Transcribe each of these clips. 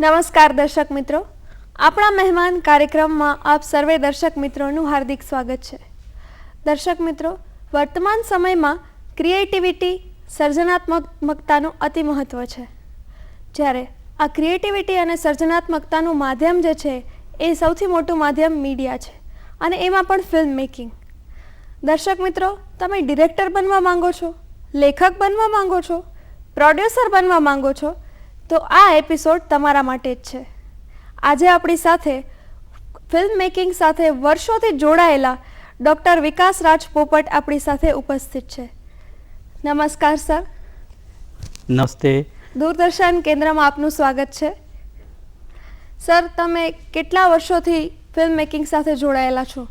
નમસ્કાર દર્શક મિત્રો, આપણા મહેમાન કાર્યક્રમમાં આપ સર્વે દર્શક મિત્રોનું હાર્દિક સ્વાગત છે. દર્શક મિત્રો, વર્તમાન સમયમાં ક્રિએટિવિટી સર્જનાત્મકતાનું અતિ મહત્ત્વ છે. જ્યારે આ ક્રિએટિવિટી અને સર્જનાત્મકતાનું માધ્યમ જે છે એ સૌથી મોટું માધ્યમ મીડિયા છે, અને એમાં પણ ફિલ્મ મેકિંગ. દર્શક મિત્રો, તમે ડિરેક્ટર બનવા માંગો છો, લેખક બનવા માંગો છો, પ્રોડ્યુસર બનવા માંગો છો, તો આ એપિસોડ તમારા માટે જ છે. આજે આપણી સાથે ફિલ્મ મેકિંગ સાથે વર્ષોથી જોડાયેલા ડૉક્ટર વિકાસ રાજ પોપટ આપણી સાથે ઉપસ્થિત છે. નમસ્કાર સર. નમસ્તે. દૂરદર્શન કેન્દ્રમાં આપનું સ્વાગત છે. સર, તમે કેટલા વર્ષોથી ફિલ્મ મેકિંગ સાથે જોડાયેલા છો?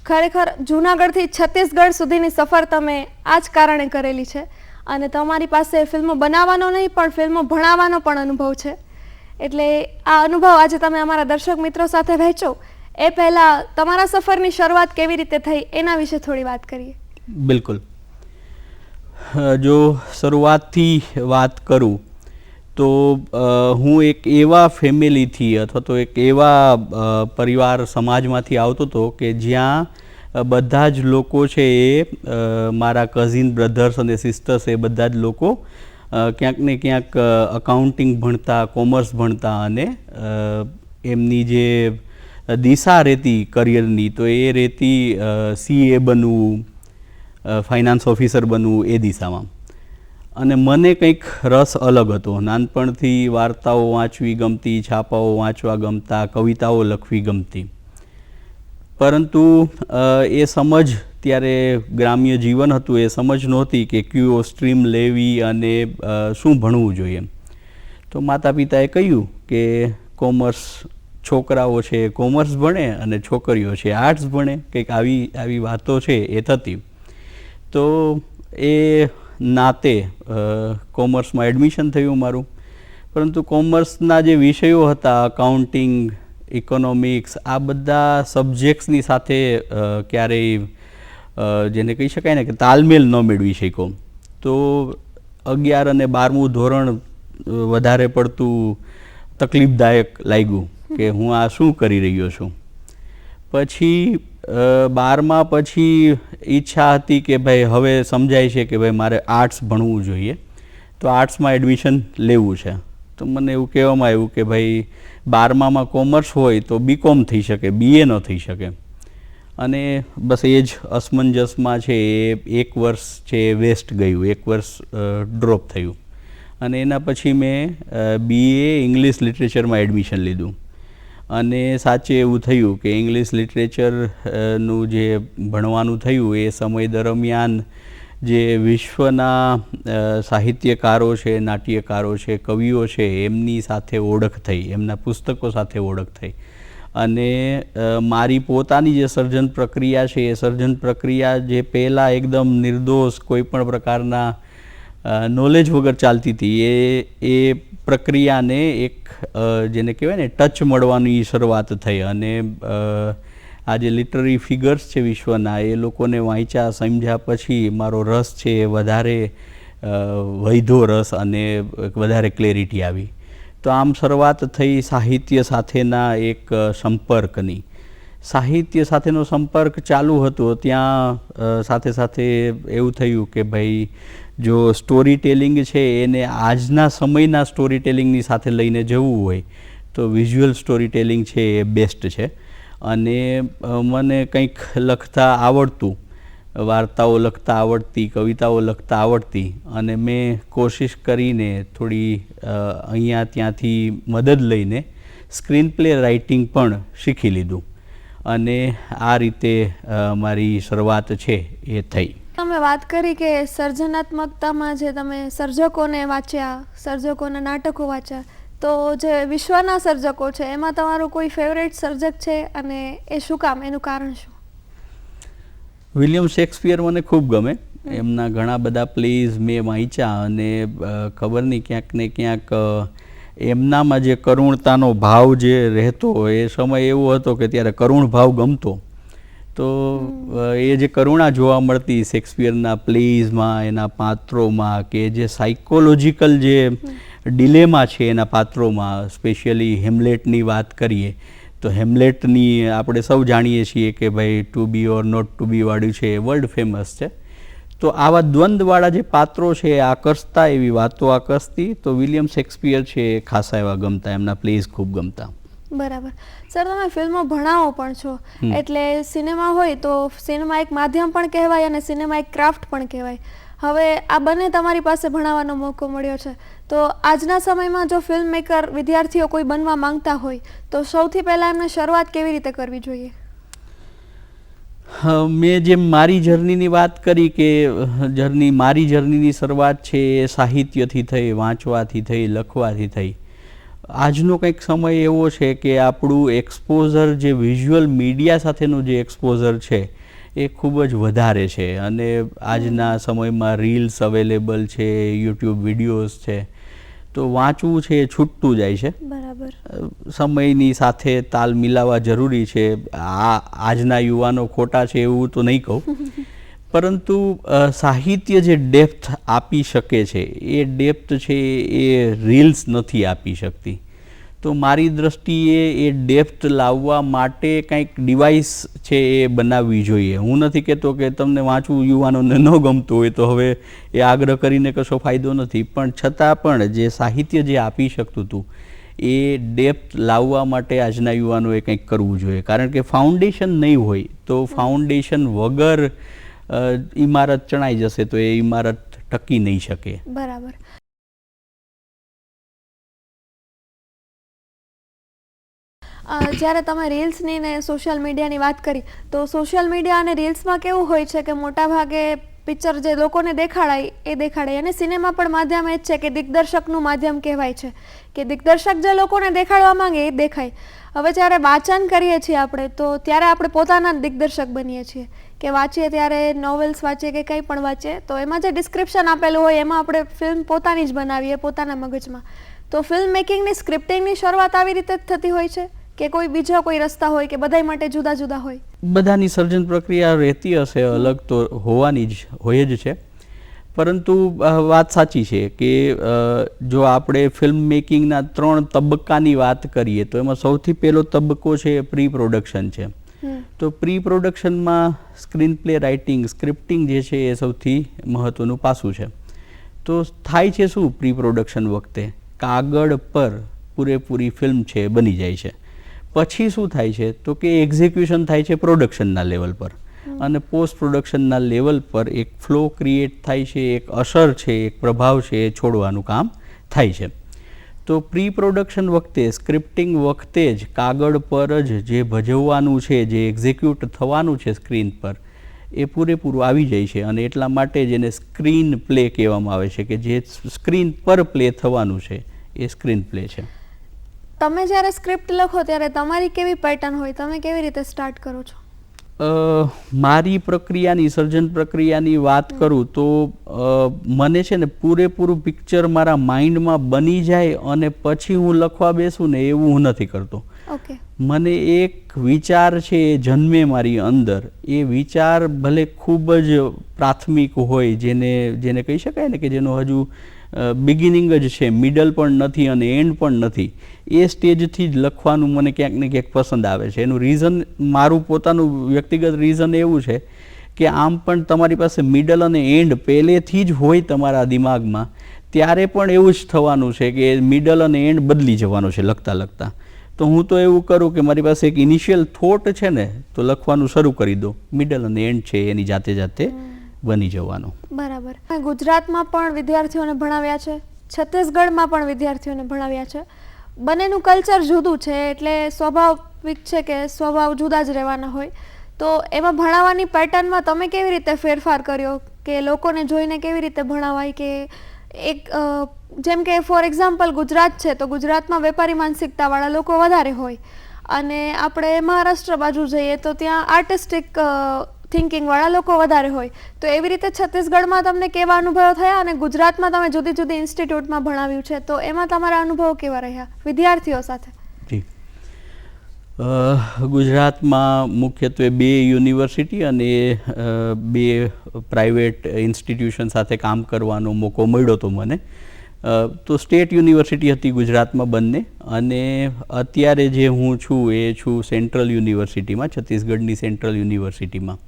ખરેખર જૂનાગઢથી છત્તીસગઢ સુધીની સફર તમે આ જ કારણે કરેલી છે, અને તમારી પાસે ફિલ્મો બનાવવાનો નહીં પણ ફિલ્મો ભણાવવાનો પણ અનુભવ છે. એટલે આ અનુભવ આજે તમે અમારા દર્શક મિત્રો સાથે વહેંચો. એ પહેલાં તમારા સફરની શરૂઆત કેવી રીતે થઈ એના વિશે થોડી વાત કરીએ. બિલકુલ. જો શરૂઆતથી વાત કરું તો હું એક એવા ફેમિલીથી અથવા તો એક એવા પરિવાર સમાજમાંથી આવતો હતો કે જ્યાં બધા જ લોકો છે એ મારા કઝિન બ્રધર્સ અને સિસ્ટર્સ એ બધા જ લોકો ક્યાંક ને ક્યાંક અકાઉન્ટિંગ ભણતા, કોમર્સ ભણતા, અને એમની જે દિશા રહેતી કરિયરની તો એ રહેતી CA બનવું, ફાઇનાન્સ ઓફિસર બનવું, એ દિશામાં. અને મને કંઈક રસ અલગ હતો. નાનપણથી વાર્તાઓ વાંચવી ગમતી, છાપાઓ વાંચવા ગમતા, કવિતાઓ લખવી ગમતી. પરંતુ એ સમજ ત્યારે ગ્રામ્ય જીવન હતું, એ સમજ નહોતી કે કયો સ્ટ્રીમ લેવી અને શું ભણવું જોઈએ. તો માતા પિતાએ કહ્યું કે કોમર્સ છોકરાઓ છે કોમર્સ ભણે અને છોકરીઓ છે આર્ટ્સ ભણે, કંઈક આવી વાતો છે એ થતી. તો એ નાતે કોમર્સમાં એડમિશન થયું મારું. પરંતુ કોમર્સના જે વિષયો હતા, અકાઉન્ટિંગ, ઇકોનોમિક્સ, આ બધા સબ્જેક્ટ્સની સાથે ક્યારેય જેને કહી શકાય ને કે તાલમેલ ન મેળવી શક્યો. તો 11 અને 12મું ધોરણ વધારે પડતું તકલીફદાયક લાગ્યું કે હું આ શું કરી રહ્યો છું. પછી 12મા પછી ઈચ્છા હતી કે ભાઈ હવે સમજાય છે કે ભાઈ મારે આર્ટ્સ ભણવું જોઈએ, તો આર્ટ્સમાં એડમિશન લેવું છે. તો મને એવું કહેવામાં આવ્યું કે ભાઈ 12મામાં કોમર્સ હોય તો BCom થઈ શકે, BA ન થઈ શકે. અને બસ એ જ અસમંજસમાં છે એ 1 વર્ષ છે એ વેસ્ટ ગયું, 1 વર્ષ ડ્રોપ થયું. અને એના પછી મેં BA ઇંગ્લિશ લિટરેચરમાં એડમિશન લીધું. અને સાચે એવું થયું કે ઇંગ્લિશ લિટરેચરનું જે ભણવાનું થયું એ સમય દરમિયાન જે વિશ્વના સાહિત્યકારો છે, નાટ્યકારો છે, કવિઓ છે, એમની સાથે ઓળખ થઈ, એમના પુસ્તકો સાથે ઓળખ થઈ. અને મારી પોતાની જે સર્જન પ્રક્રિયા છે એ સર્જન પ્રક્રિયા જે પહેલાં એકદમ નિર્દોષ કોઈ પણ પ્રકારના નોલેજ વગર ચાલતી હતી, એ પ્રક્રિયાને એક જેને કહેવાય ને ટચ મળવાની શરૂઆત થઈ. અને આ જે લિટરરી ફિગર્સ છે વિશ્વના, એ લોકોને વાંચ્યા, સમજ્યા પછી મારો રસ છે એ વધારે વધ્યો રસ, અને વધારે ક્લેરિટી આવી. તો આમ શરૂઆત થઈ સાહિત્ય સાથેના એક સંપર્કની. સાહિત્ય સાથેનો સંપર્ક ચાલુ હતો ત્યાં સાથે સાથે એવું થયું કે ભાઈ જો સ્ટોરી ટેલિંગ છે એને આજના સમયના સ્ટોરી ટેલિંગની સાથે લઈને જવું હોય તો વિઝ્યુઅલ સ્ટોરી ટેલિંગ છે એ બેસ્ટ છે. અને મને કંઈક લખતા આવડતું, વાર્તાઓ લખતા આવડતી, કવિતાઓ લખતા આવડતી, અને મેં કોશિશ કરીને થોડી અહીંયા ત્યાંથી મદદ લઈને સ્ક્રીન પ્લે રાઇટિંગ પણ શીખી લીધું. અને આ રીતે મારી શરૂઆત છે એ થઈ. તમે વાત કરી કે સર્જનાત્મકતામાં જે તમે સર્જકોને વાંચ્યા, સર્જકોના નાટકો વાંચ્યા, તો જે વિશ્વના સર્જકો છે એમાં તમારું કોઈ ફેવરેટ સર્જક છે, અને એ શું કામ, એનું કારણ શું? વિલિયમ શેક્સપિયર મને ખૂબ ગમે. એમના ઘણા બધા પ્લેઝ મેં વાંચ્યા, અને ખબર નહીં ક્યાંક ને ક્યાંક એમનામાં જે કરુણતાનો ભાવ જે રહેતો, એ સમય એવો હતો કે ત્યારે કરુણ ભાવ ગમતો. તો એ જે કરુણા જોવા મળતી શેક્સપિયરના પ્લેઝમાં, એના પાત્રોમાં, કે જે સાયકોલોજીકલ જે ડિલેમા છે એના પાત્રોમાં, સ્પેશિયલી હેમ્લેટની વાત કરીએ તો હેમ્લેટની આપણે સૌ જાણીએ છીએ કે ભાઈ to be or not to be વાળું છે એ વર્લ્ડ ફેમસ છે. તો આવા દ્વંદ્વવાળા જે પાત્રો છે એ આકર્ષતા, એવી વાતો આકર્ષતી. તો વિલિયમ શેક્સપિયર છે એ ખાસા એવા ગમતા, એમના પ્લેઝ ખૂબ ગમતા. બરાબર. સર, તમે ફિલ્મો ભણાવો પણ છો, એટલે સિનેમા હોય તો સિનેમા એક માધ્યમ પણ કહેવાય અને સિનેમા એક ક્રાફ્ટ પણ કહેવાય. હવે આ બંને તમારી પાસે ભણાવવાનો મોકો મળ્યો છે, તો આજના સમયમાં જો ફિલ્મ મેકર વિદ્યાર્થીઓ કોઈ બનવા માંગતા હોય તો સૌથી પહેલાં એમને શરૂઆત કેવી રીતે કરવી જોઈએ? મેં જેમ મારી જર્નીની વાત કરી કે મારી જર્નીની શરૂઆત છે એ સાહિત્યથી થઈ, વાંચવાથી થઈ, લખવાથી થઈ. આજનો કંઈક સમય એવો છે કે આપણું એક્સપોઝર, જે વિઝ્યુઅલ મીડિયા સાથેનું જે એક્સપોઝર છે એ ખૂબ જ વધારે છે. અને આજના સમયમાં રીલ્સ અવેલેબલ છે, યુટ્યુબ વિડીયોઝ છે, તો વાંચવું છે એ છૂટતું જાય છે. બરાબર. સમયની સાથે તાલ મિલાવવા જરૂરી છે. આજના યુવાનો ખોટા છે એવું તો નહીં કહું, પરંતુ સાહિત્ય જે ડેપ્થ આપી શકે છે એ ડેપ્થ છે એ રીલ્સ નથી આપી શકતી. તો મારી દ્રષ્ટિએ એ ડેપ્થ લાવવા માટે કંઈક ડિવાઇસ છે એ બનાવવી જોઈએ. હું નથી કહેતો કે તમને વાંચવું યુવાનોને ન ગમતું હોય તો હવે એ આગ્રહ કરીને કશો ફાયદો નથી, પણ છતાં પણ જે સાહિત્ય જે આપી શકતું હતું એ ડેપ્થ લાવવા માટે આજના યુવાનોએ કંઈક કરવું જોઈએ. કારણ કે ફાઉન્ડેશન નહીં હોય તો ફાઉન્ડેશન વગર ઇમારત ચણાઈ જશે તો એ ઇમારત ટકી નહીં શકે. બરાબર. જ્યારે તમે રીલ્સની ને સોશિયલ મીડિયાની વાત કરી, તો સોશિયલ મીડિયા અને રીલ્સમાં કેવું હોય છે કે મોટાભાગે પિક્ચર જે લોકોને દેખાડાય એ દેખાડાય, અને સિનેમા પણ માધ્યમ એ જ છે કે દિગ્દર્શકનું માધ્યમ કહેવાય છે કે દિગ્દર્શક જે લોકોને દેખાડવા માંગે એ દેખાય. હવે જ્યારે વાંચન કરીએ છીએ આપણે, તો ત્યારે આપણે પોતાના દિગ્દર્શક બનીએ છીએ કે વાંચીએ ત્યારે નોવેલ્સ વાંચીએ કે કંઈ પણ વાંચીએ તો એમાં જે ડિસ્ક્રિપ્શન આપેલું હોય એમાં આપણે ફિલ્મ પોતાની જ બનાવીએ પોતાના મગજમાં. તો ફિલ્મ મેકિંગની સ્ક્રિપ્ટિંગની શરૂઆત આવી રીતે જ થતી હોય છે કે કોઈ બીજા કોઈ રસ્તા હોય કે બધાય માટે જુદા જુદા હોય? બધાની સર્જન પ્રક્રિયા રહેતી હશે, અલગ તો હોવાની જ હોય જ છે. પરંતુ વાત સાચી છે કે જો આપણે ફિલ્મ મેકિંગના 3 તબક્કાની વાત કરીએ તો એમાં સૌથી પહેલો તબક્કો છે પ્રી પ્રોડક્શન છે. તો પ્રી પ્રોડક્શનમાં સ્ક્રીન પ્લે રાઇટિંગ, સ્ક્રિપ્ટિંગ જે છે એ સૌથી મહત્ત્વનું પાસું છે. તો થાય છે શું પ્રી પ્રોડક્શન વખતે? કાગળ પર પૂરેપૂરી ફિલ્મ છે બની જાય છે. પછી શું થાય છે તો કે એક્ઝિક્યુશન થાય છે પ્રોડક્શનના લેવલ પર, અને પોસ્ટ પ્રોડક્શનના લેવલ પર એક ફ્લો ક્રિએટ થાય છે, એક અસર છે, એક પ્રભાવ છે એ છોડવાનું કામ થાય છે. તો પ્રી પ્રોડક્શન વખતે, સ્ક્રિપ્ટિંગ વખતે જ કાગળ પર જ જે ભજવવાનું છે, જે એક્ઝિક્યુટ થવાનું છે સ્ક્રીન પર, એ પૂરેપૂરું આવી જાય છે. અને એટલા માટે જ એને સ્ક્રીન પ્લે કહેવામાં આવે છે કે જે સ્ક્રીન પર પ્લે થવાનું છે એ સ્ક્રીન પ્લે છે. તમે જ્યારે સ્ક્રિપ્ટ લખો ત્યારે તમારી કેવી પેટર્ન હોય? તમે કેવી રીતે સ્ટાર્ટ કરો છો? મારી પ્રક્રિયાની, સર્જન પ્રક્રિયાની વાત કરું તો મને છે ને પૂરેપૂરું પિક્ચર મારા માઇન્ડમાં બની જાય અને પછી હું લખવા બેસું ને એવું હું નથી કરતો. મને એક વિચાર છે એ જન્મે મારી અંદર. એ વિચાર ભલે ખૂબ જ પ્રાથમિક હોય, જેને કહી શકાય ને કે જેનો હજુ બિગિનિંગ જ છે, મિડલ પણ નથી અને એન્ડ પણ નથી, એ સ્ટેજથી જ લખવાનું મને ક્યાંક ને ક્યાંક પસંદ આવે છે. એનું રીઝન, મારું પોતાનું વ્યક્તિગત રીઝન એવું છે કે આમ પણ તમારી પાસે મિડલ અને એન્ડ પહેલેથી જ હોય તમારા દિમાગમાં, ત્યારે પણ એવું જ થવાનું છે કે મિડલ અને એન્ડ બદલી જવાનો છે લખતા લખતા. તો હું તો એવું કરું કે મારી પાસે એક ઇનિશિયલ થોટ છે ને તો લખવાનું શરૂ કરી દો, મિડલ અને એન્ડ છે એની જાતે જાતે બની જવાનું. બરાબર. ગુજરાતમાં પણ વિદ્યાર્થીઓને ભણાવ્યા છે, છત્તીસગઢમાં પણ વિદ્યાર્થીઓને ભણાવ્યા છે. બંનેનું કલ્ચર જુદું છે એટલે સ્વાભાવિક છે કે સ્વભાવ જુદા જ રહેવાના હોય. તો એમાં ભણાવવાની પેટર્નમાં તમે કેવી રીતે ફેરફાર કર્યો કે લોકોને જોઈને કેવી રીતે ભણાવાય? કે એક જેમ કે ફોર એક્ઝામ્પલ ગુજરાત છે તો ગુજરાતમાં વેપારી માનસિકતાવાળા લોકો વધારે હોય, અને આપણે મહારાષ્ટ્ર બાજુ જઈએ તો ત્યાં આર્ટિસ્ટિક થિંકિંગવાળા લોકો વધારે હોય. તો એવી રીતે છત્તીસગઢમાં તમને કેવા અનુભવો થયા, અને ગુજરાતમાં તમે જુદી જુદી ઇન્સ્ટિટ્યૂટમાં ભણાવ્યું છે તો એમાં તમારા અનુભવો કેવા રહ્યા વિદ્યાર્થીઓ સાથે? જી, ગુજરાતમાં મુખ્યત્વે 2 યુનિવર્સિટી અને 2 પ્રાઇવેટ ઇન્સ્ટિટ્યુશન સાથે કામ કરવાનો મોકો મળ્યો હતો મને. તો સ્ટેટ યુનિવર્સિટી હતી ગુજરાતમાં બંને, અને અત્યારે જે હું છું એ છું સેન્ટ્રલ યુનિવર્સિટીમાં, છત્તીસગઢની સેન્ટ્રલ યુનિવર્સિટીમાં.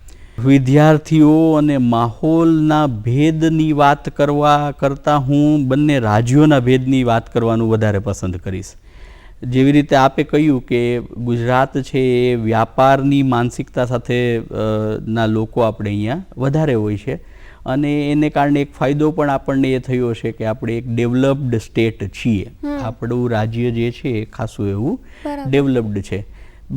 વિદ્યાર્થીઓ અને માહોલના ભેદની વાત કરવા કરતાં હું બંને રાજ્યોના ભેદની વાત કરવાનું વધારે પસંદ કરીશ. જેવી રીતે આપે કહ્યું કે ગુજરાત છે એ વ્યાપારની માનસિકતા સાથે ના લોકો આપણે અહીંયા વધારે હોય છે, અને એને કારણે એક ફાયદો પણ આપણને એ થયો છે કે આપણે એક ડેવલપ્ડ સ્ટેટ છીએ. આપણું રાજ્ય જે છે એ ખાસું એવું ડેવલપ્ડ છે.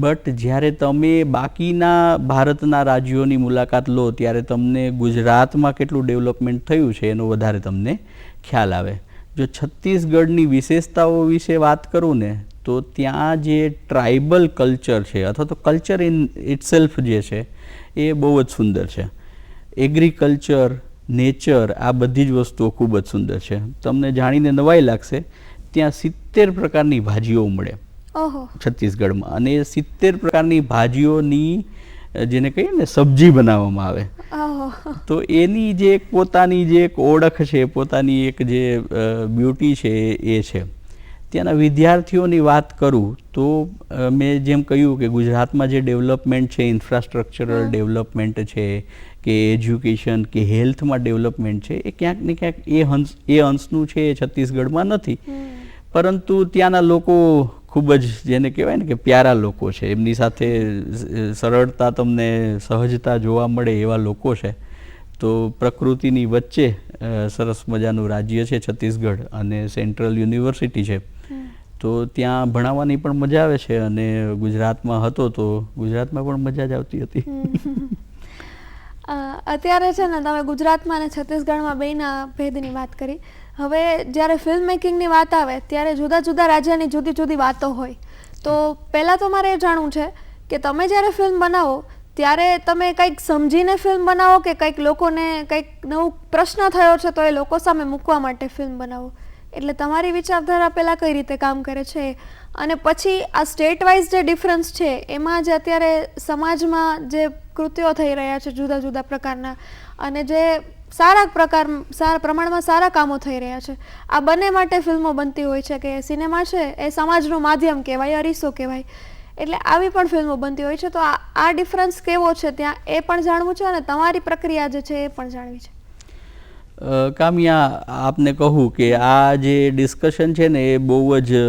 બટ જ્યારે તમે બાકીના ભારતના રાજ્યોની મુલાકાત લો ત્યારે તમને ગુજરાતમાં કેટલું ડેવલપમેન્ટ થયું છે એનો વધારે તમને ખ્યાલ આવે. જો છત્તીસગઢની વિશેષતાઓ વિશે વાત કરું ને તો ત્યાં જે ટ્રાઇબલ કલ્ચર છે અથવા તો કલ્ચર ઇન ઇટસેલ્ફ જે છે એ બહુ જ સુંદર છે. એગ્રીકલ્ચર, નેચર, આ બધી જ વસ્તુઓ ખૂબ જ સુંદર છે. તમને જાણીને નવાઈ લાગશે, ત્યાં 70 પ્રકારની ભાજીઓ મળે છત્તીસગઢમાં, અને 70 પ્રકારની ભાજીઓની જેને કહીએ ને સબ્જી બનાવવામાં આવે. તો એની જે એક પોતાની જે એક ઓળખ છે, પોતાની એક જે બ્યુટી છે એ છે. ત્યાંના વિદ્યાર્થીઓની વાત કરું તો મેં જેમ કહ્યું કે ગુજરાતમાં જે ડેવલપમેન્ટ છે, ઇન્ફ્રાસ્ટ્રક્ચરલ ડેવલપમેન્ટ છે કે એજ્યુકેશન કે હેલ્થમાં ડેવલપમેન્ટ છે, એ ક્યાંક ને ક્યાંક એ અંશનું છે એ છત્તીસગઢમાં નથી. પરંતુ ત્યાંના લોકો ખૂબ જ જેને કહેવાય ને કે પ્યારા લોકો છે. એમની સાથે સરળતા, તમને સહજતા જોવા મળે એવા લોકો છે. તો પ્રકૃતિની વચ્ચે સરસ મજાનું રાજ્ય છે છત્તીસગઢ, અને સેન્ટ્રલ યુનિવર્સિટી છે, તો ત્યાં ભણાવવાની પણ મજા આવે છે. અને ગુજરાતમાં હતો તો ગુજરાતમાં પણ મજા જ આવતી હતી. અત્યારે છે ને તમે ગુજરાતમાં અને છત્તીસગઢમાં બેયના ભેદની વાત કરી. હવે જ્યારે ફિલ્મ મેકિંગની વાત આવે ત્યારે જુદા જુદા રાજ્યની જુદી જુદી વાતો હોય. તો પહેલાં તો મારે એ જાણવું છે કે તમે જ્યારે ફિલ્મ બનાવો ત્યારે તમે કંઈક સમજીને ફિલ્મ બનાવો કે કંઈક લોકોને કંઈક નવું પ્રશ્ન થયો છે તો એ લોકો સામે મૂકવા માટે ફિલ્મ બનાવો? એટલે તમારી વિચારધારા પહેલાં કઈ રીતે કામ કરે છે, અને પછી આ સ્ટેટ વાઇઝ જે ડિફરન્સ છે એમાં જે અત્યારે સમાજમાં જે કૃત્યો થઈ રહ્યા છે જુદા જુદા પ્રકારના, અને જે સારા પ્રમાણમાં સારા કામો થઈ રહ્યા છે, આ બંને માટે ફિલ્મો બનતી હોય છે કે સિનેમા છે એ સમાજનું માધ્યમ કહેવાય, અરીસો કહેવાય, એટલે આવી પણ ફિલ્મો બનતી હોય છે. તો આ ડિફરન્સ કેવો છે ત્યાં એ પણ જાણવું છે, અને તમારી પ્રક્રિયા જે છે એ પણ જાણવી છે. કામ્યા, આપને કહું કે આ જે ડિસ્કશન છે ને એ બહુ જ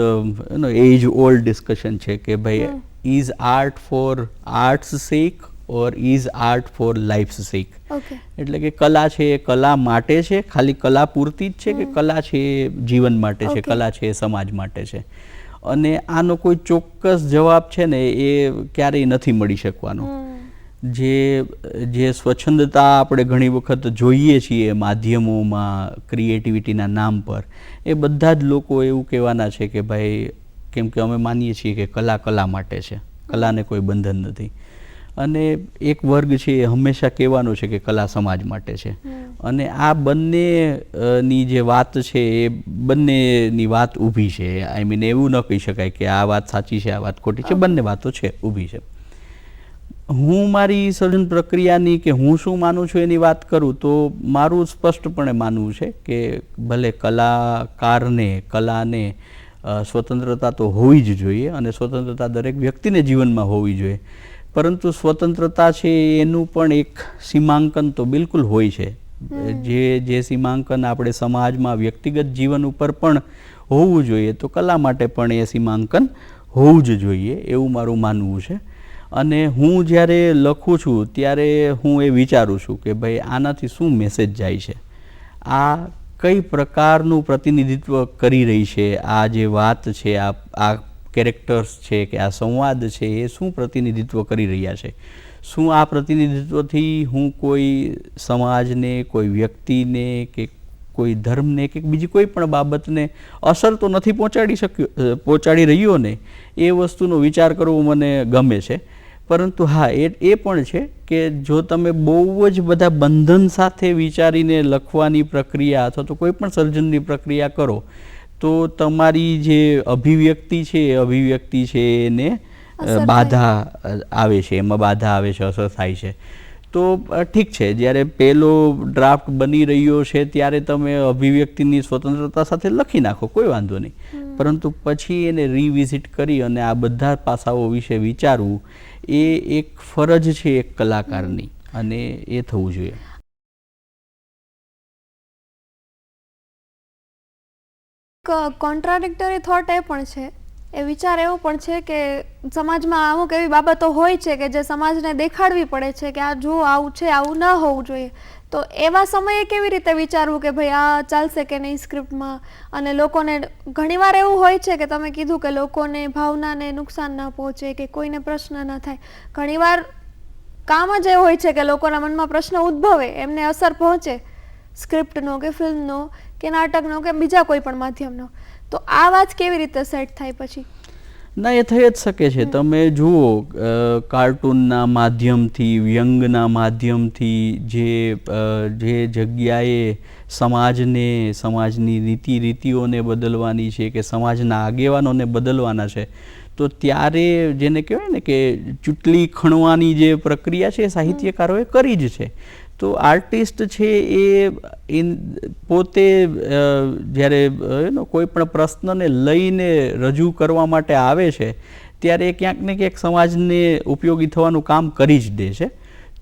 એજ ઓલ્ડ ડિસ્કશન છે કે ભાઈ, is art for art's sake or is art for life's sake? એટલે કે કલા છે એ કલા માટે છે, ખાલી કલા પૂરતી જ છે, કે કલા છે એ જીવન માટે છે, કલા છે એ સમાજ માટે છે? અને આનો કોઈ ચોક્કસ જવાબ છે ને એ ક્યારેય નથી મળી શકવાનો. જે સ્વચ્છંદતા આપણે ઘણી વખત જોઈએ છીએ માધ્યમોમાં ક્રિએટિવિટીના નામ પર, એ બધા જ લોકો એવું કહેવાના છે કે ભાઈ, કેમ કે અમે માનીએ છીએ કે કલા કલા માટે છે, કલાને કોઈ બંધન નથી. અને એક વર્ગ છે એ હંમેશા કહેવાનો છે કે કલા સમાજ માટે છે. અને આ બંનેની જે વાત છે એ બંનેની વાત ઊભી છે. આઈ મીન, એવું ન કહી શકાય કે આ વાત સાચી છે, આ વાત ખોટી છે. બંને વાતો છે, ઊભી છે. હું મારી સર્જન પ્રક્રિયાની કે હું શું માનું છું એની વાત કરું તો મારું સ્પષ્ટપણે માનવું છે કે ભલે કલાને સ્વતંત્રતા તો હોવી જ જોઈએ, અને સ્વતંત્રતા દરેક વ્યક્તિને જીવનમાં હોવી જોઈએ, પરંતુ સ્વતંત્રતા છે એનું પણ એક સીમાંકન તો બિલકુલ હોય છે. જે સીમાંકન આપણે સમાજમાં વ્યક્તિગત જીવન ઉપર પણ હોવું જોઈએ, તો કલા માટે પણ એ સીમાંકન હોવું જ જોઈએ, એવું મારું માનવું છે. અને હું જ્યારે લખું છું ત્યારે હું એ વિચારું છું કે ભાઈ, આનાથી શું મેસેજ જાય છે, આ કઈ પ્રકારનું પ્રતિનિધિત્વ કરી રહી છે, આ જે વાત છે, આ કેરેક્ટર્સ છે કે આ સંવાદ છે, એ શું પ્રતિનિધિત્વ કરી રહ્યા છે? શું આ પ્રતિનિધિત્વથી હું કોઈ સમાજને, કોઈ વ્યક્તિને કે કોઈ ધર્મને કે બીજી કોઈ પણ બાબતને અસર તો નથી પહોંચાડી રહ્યો ને? એ વસ્તુનો વિચાર કરવો મને ગમે છે. પરંતુ હા, એ પણ છે કે જો તમે બહુ જ બધા બંધન સાથે વિચારીને લખવાની પ્રક્રિયા અથવા તો કોઈ પણ સર્જનની પ્રક્રિયા કરો તો તમારી જે અભિવ્યક્તિ છે એને બાધા આવે છે, એમાં બાધા આવે છે, અસર થાય છે. તો ઠીક છે, જ્યારે પહેલો ડ્રાફ્ટ બની રહ્યો છે ત્યારે તમે અભિવ્યક્તિની સ્વતંત્રતા સાથે લખી નાખો, કોઈ વાંધો નહીં, પરંતુ પછી એને રિવિઝિટ કરી અને આ બધા પાસાઓ વિશે વિચારવું એ એક ફરજ છે એક કલાકારની, અને એ થવું જોઈએ. કોન્ટ્રાડિક્ટરી થોટ એ પણ છે, એ વિચાર એવો પણ છે કે સમાજમાં અમુક એવી બાબતો હોય છે કે જે સમાજને દેખાડવી પડે છે કે આ જો આવું છે, આવું ન હોવું જોઈએ. તો એવા સમયે કેવી રીતે વિચારવું કે ભાઈ આ ચાલશે કે નહીં સ્ક્રિપ્ટમાં, અને લોકોને ઘણીવાર એવું હોય છે કે તમે કીધું કે લોકોને ભાવનાને નુકસાન ન પહોંચે કે કોઈને પ્રશ્ન ન થાય. ઘણીવાર કામ જ એવું હોય છે કે લોકોના મનમાં પ્રશ્ન ઉદ્ભવે, એમને અસર પહોંચે સ્ક્રિપ્ટનો કે ફિલ્મનો કે નાટકનો કે બીજા કોઈ પણ માધ્યમનો. તો આ વાત કેવી રીતે સેટ થાય પછી? ના, એ થઈ જ શકે છે. તમે જુઓ, કાર્ટૂનના માધ્યમથી, વ્યંગના માધ્યમથી જે જગ્યાએ સમાજને, સમાજની રીતિઓને બદલવાની છે કે સમાજના આગેવાનોને બદલવાના છે, તો ત્યારે જેને કહેવાય ને કે ચૂંટણી ખણવાની જે પ્રક્રિયા છે એ સાહિત્યકારોએ કરી જ છે. તો આર્ટિસ્ટ છે એ પોતે જ્યારે કોઈ પણ પ્રશ્નને લઈને રજૂ કરવા માટે આવે છે ત્યારે ક્યાંક ને ક્યાંક સમાજને ઉપયોગી થવાનું કામ કરી જ દે છે.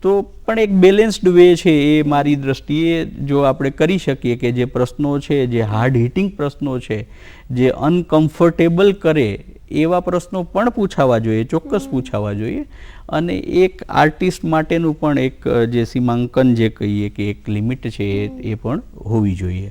તો પણ એક બેલેન્સ્ડ વે છે એ મારી દ્રષ્ટિએ જો આપણે કરી શકીએ કે જે પ્રશ્નો છે, જે હાર્ડ હિટિંગ પ્રશ્નો છે, જે અનકમ્ફર્ટેબલ કરે એવા પ્રશ્નો પણ પૂછાવા જોઈએ, ચોક્કસ પૂછાવા જોઈએ. અને એક આર્ટિસ્ટ માટેનું પણ એક જે સીમાંકન જે કહીએ કે એક લિમિટ છે એ પણ હોવી જોઈએ.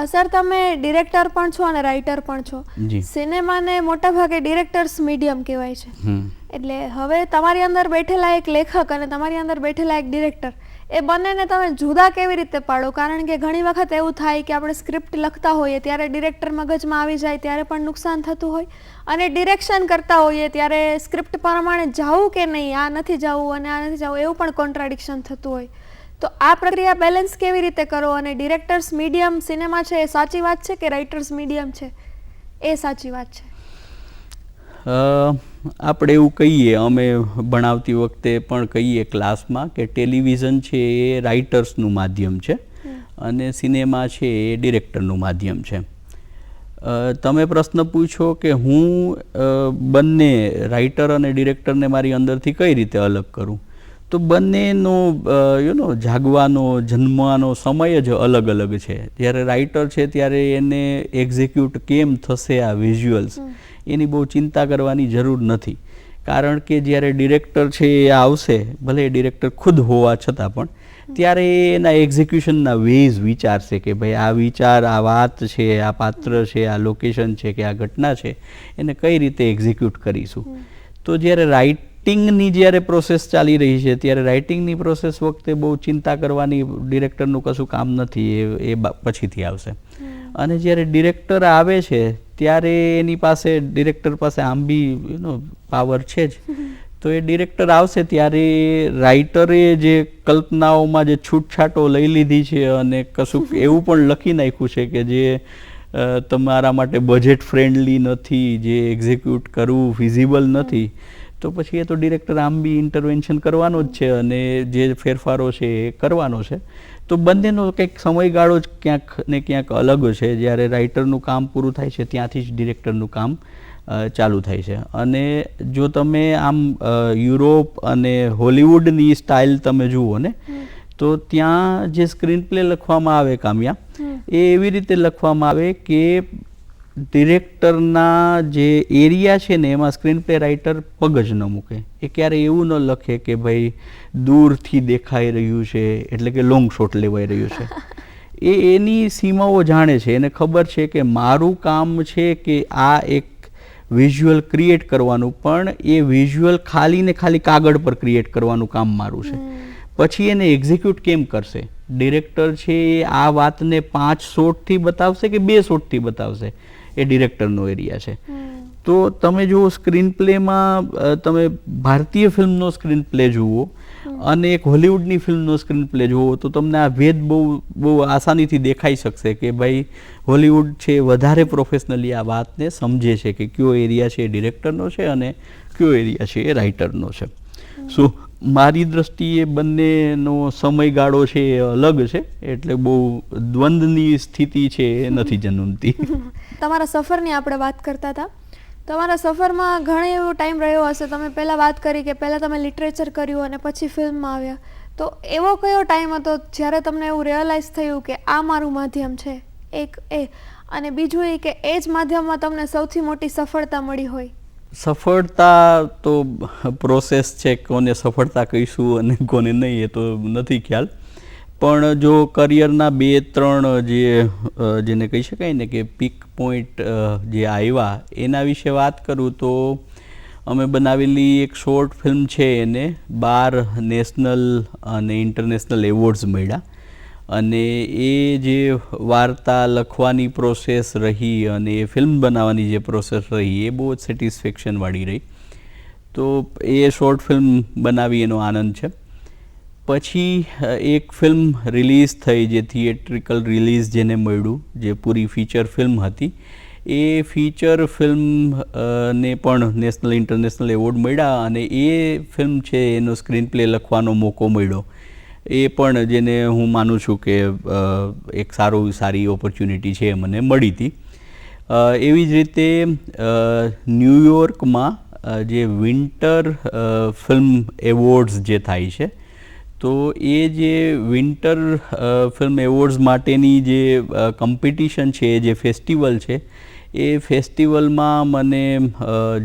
સર, તમે ડિરેક્ટર પણ છો અને રાઇટર પણ છો. સિનેમાને મોટાભાગે ડિરેક્ટર્સ મીડિયમ કહેવાય છે. એટલે હવે તમારી અંદર બેઠેલા એક લેખક અને તમારી અંદર બેઠેલા એક ડિરેક્ટર, એ બંનેને તમે જુદા કેવી રીતે પાડો? કારણ કે ઘણી વખત એવું થાય કે આપણે સ્ક્રિપ્ટ લખતા હોઈએ ત્યારે ડિરેક્ટર મગજમાં આવી જાય ત્યારે પણ નુકસાન થતું હોય, અને ડિરેક્શન કરતા હોઈએ ત્યારે સ્ક્રિપ્ટ પ્રમાણે જવું કે નહીં, આ નથી જવું અને આ નથી જવું, એવું પણ કોન્ટ્રાડિક્શન થતું હોય. તો આ પ્રક્રિયા બેલેન્સ કેવી રીતે કરો? અને ડિરેક્ટર્સ મીડિયમ સિનેમા છે એ સાચી વાત છે કે રાઇટર્સ મીડિયમ છે એ સાચી વાત છે? આપણે એવું કહીએ, અમે ભણાવતી વખતે પણ કહીએ ક્લાસમાં કે ટેલિવિઝન છે એ રાઇટર્સનું માધ્યમ છે અને સિનેમા છે એ ડિરેક્ટરનું માધ્યમ છે. તમે પ્રશ્ન પૂછો કે હું બંને રાઇટર અને ડિરેક્ટરને મારી અંદરથી કઈ રીતે અલગ કરું, તો બંનેનો જાગવાનો, જન્મવાનો સમય જ અલગ અલગ છે. જ્યારે રાઇટર છે ત્યારે એને એક્ઝિક્યુટ કેમ થશે આ વિઝ્યુઅલ્સ, એની બહુ ચિંતા કરવાની જરૂર નથી. કારણ કે જ્યારે ડિરેક્ટર છે એ આવશે, ભલે ડિરેક્ટર ખુદ હોવા છતાં પણ, ત્યારે એના એક્ઝિક્યુશનના વેઝ વિચારશે કે ભાઈ આ વિચાર, આ વાત છે, આ પાત્ર છે, આ લોકેશન છે કે આ ઘટના છે, એને કઈ રીતે એક્ઝિક્યુટ કરીશું. તો જ્યારે રાઇટિંગની જ્યારે પ્રોસેસ ચાલી રહી છે ત્યારે રાઇટિંગની પ્રોસેસ વખતે બહુ ચિંતા કરવાની ડિરેક્ટરનું કશું કામ નથી, એ પછીથી આવશે. અને જ્યારે ડિરેક્ટર આવે છે ત્યારે એની પાસે, ડિરેક્ટર પાસે આમ બી પાવર છે જ, તો એ ડિરેક્ટર આવશે ત્યારે રાઇટરે જે કલ્પનાઓમાં જે છૂટછાટો લઈ લીધી છે અને કશુંક એવું પણ લખી નાખ્યું છે કે જે તમારા માટે બજેટ ફ્રેન્ડલી નથી, જે એક્ઝિક્યુટ કરવું ફિઝિબલ નથી, તો પછી એ તો ડિરેક્ટર આમ બી ઇન્ટરવેન્શન કરવાનો જ છે અને જે ફેરફારો છે એ કરવાનો છે. તો બંનેનો કંઈક સમયગાળો જ ક્યાંક ને ક્યાંક અલગ છે. જ્યારે રાઇટરનું કામ પૂરું થાય છે ત્યાંથી જ ડિરેક્ટરનું કામ ચાલુ થાય છે. અને જો તમે આમ યુરોપ અને હોલિવૂડની સ્ટાઇલ તમે જુઓ ને, તો ત્યાં જે સ્ક્રીન પ્લે લખવામાં આવે, કામ્યા, એ એવી રીતે લખવામાં આવે કે ડિરેક્ટરના જે એરિયા છે ને એમાં સ્ક્રીન પ્લે રાઇટર પગ જ ન મૂકે. એ ક્યારેય એવું ન લખે કે ભાઈ દૂરથી દેખાઈ રહ્યું છે એટલે કે લોંગ શોટ લેવાઈ રહ્યું છે. એની સીમાઓ જાણે છે, એને ખબર છે કે મારું કામ છે કે આ એક વિઝ્યુઅલ ક્રિએટ કરવાનું, પણ એ વિઝ્યુઅલ ખાલી ને ખાલી કાગળ પર ક્રિએટ કરવાનું કામ મારું છે. પછી એને એક્ઝિક્યુટ કેમ કરશે? ડિરેક્ટર છે આ વાતને 5 શોટથી બતાવશે કે 2 શોટથી બતાવશે, એ ડિરેક્ટરનો એરિયા છે. તો તમે જુઓ સ્ક્રીન પ્લેમાં, તમે ભારતીય ફિલ્મનો સ્ક્રીન પ્લે જુઓ અને એક હોલિવૂડની ફિલ્મનો સ્ક્રીન પ્લે જુઓ તો તમને આ ભેદ બહુ આસાનીથી દેખાઈ શકશે કે ભાઈ હોલિવૂડ છે વધારે પ્રોફેશનલી આ વાતને સમજે છે કે કયો એરિયા છે એ ડિરેક્ટરનો છે અને કયો એરિયા છે એ રાઇટરનો છે. સો મારી દ્રષ્ટિએ બંનેનો સમયગાળો છે એ અલગ છે, એટલે બહુ દ્વંદ્વની સ્થિતિ છે એ નથી જન્મતી. તમારા સફરની આપણે વાત કરતા હતા. તમારા સફરમાં ઘણો એવો ટાઈમ રહ્યો હશે. તમે પહેલાં વાત કરી કે પહેલાં તમે લિટરેચર કર્યું અને પછી ફિલ્મમાં આવ્યા. તો એવો કયો ટાઈમ હતો જ્યારે તમને એવું રિયલાઇઝ થયું કે આ મારું માધ્યમ છે? એક એ, અને બીજું એ કે એ જ માધ્યમમાં તમને સૌથી મોટી સફળતા મળી હોય? સફળતા તો પ્રોસેસ છે, કોને સફળતા કહીશું અને કોને નહીં એ તો નથી ખ્યાલ. પણ જો કરિયરના 2-3 જેને કહી શકાય ને કે પીક પોઈન્ટ જે આવ્યા એના વિશે વાત કરું તો અમે બનાવેલી એક શોર્ટ ફિલ્મ છે એને 12 નેશનલ અને ઇન્ટરનેશનલ એવોર્ડ્સ મળ્યા, અને એ જે વાર્તા લખવાની પ્રોસેસ રહી અને એ ફિલ્મ બનાવવાની જે પ્રોસેસ રહી એ બહુ જ સેટિસ્ફેક્શનવાળી રહી. તો એ શોર્ટ ફિલ્મ બનાવી એનો આનંદ છે. પછી એક ફિલ્મ રિલીઝ થઈ, જે થિયેટ્રિકલ રિલીઝ જેને મળ્યું, જે પૂરી ફીચર ફિલ્મ હતી. એ ફીચર ફિલ્મ ને પણ નેશનલ ઇન્ટરનેશનલ એવોર્ડ મળ્યા, અને એ ફિલ્મ છે એનો સ્ક્રીન પ્લે લખવાનો મોકો મળ્યો. એ પણ જેને હું માનું છું કે એક સારી ઓપોર્ચ્યુનિટી છે મને મળી હતી. એવી જ રીતે ન્યૂયોર્કમાં જે વિન્ટર ફિલ્મ એવોર્ડ્સ જે થાય છે, તો એ જે વિન્ટર ફિલ્મ એવોર્ડ્સ માટેની જે કોમ્પિટિશન છે, જે ફેસ્ટિવલ છે, એ ફેસ્ટિવલમાં મને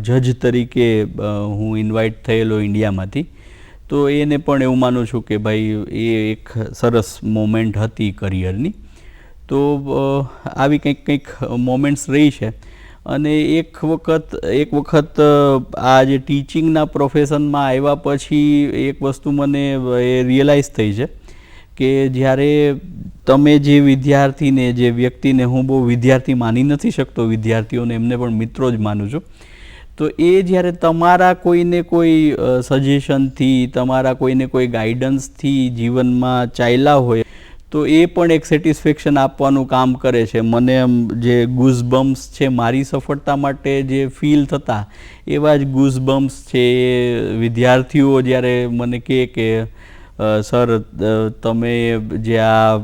જજ તરીકે હું ઇન્વાઇટ થયેલો ઇન્ડિયામાંથી. તો એને પણ એવું માનું છું કે ભાઈ એ એક સરસ મોમેન્ટ હતી કરિયરની. તો આવી કંઈક મોમેન્ટ્સ રહી છે. અને એક વખત આ જે ટીચિંગના પ્રોફેશનમાં આવ્યા પછી એક વસ્તુ મને એ રિયલાઇઝ થઈ છે કે જ્યારે તમે જે વિદ્યાર્થીને, જે વ્યક્તિને, હું બહુ વિદ્યાર્થી માની નથી શકતો વિદ્યાર્થીઓને, એમને પણ મિત્રો જ માનું છું, તો એ જ્યારે તમારા કોઈને કોઈ સજેશનથી, તમારા કોઈને કોઈ ગાઈડન્સથી જીવનમાં ચાલ્યા હોય, તો એ પણ એક સેટિસ્ફેક્શન આપવાનું કામ કરે છે. મને જે ગૂઝબમ્સ છે મારી સફળતા માટે જે ફીલ થતા, એવા જ ગૂઝબમ્સ છે એ વિદ્યાર્થીઓ જ્યારે મને કહે કે સર તમે જે આ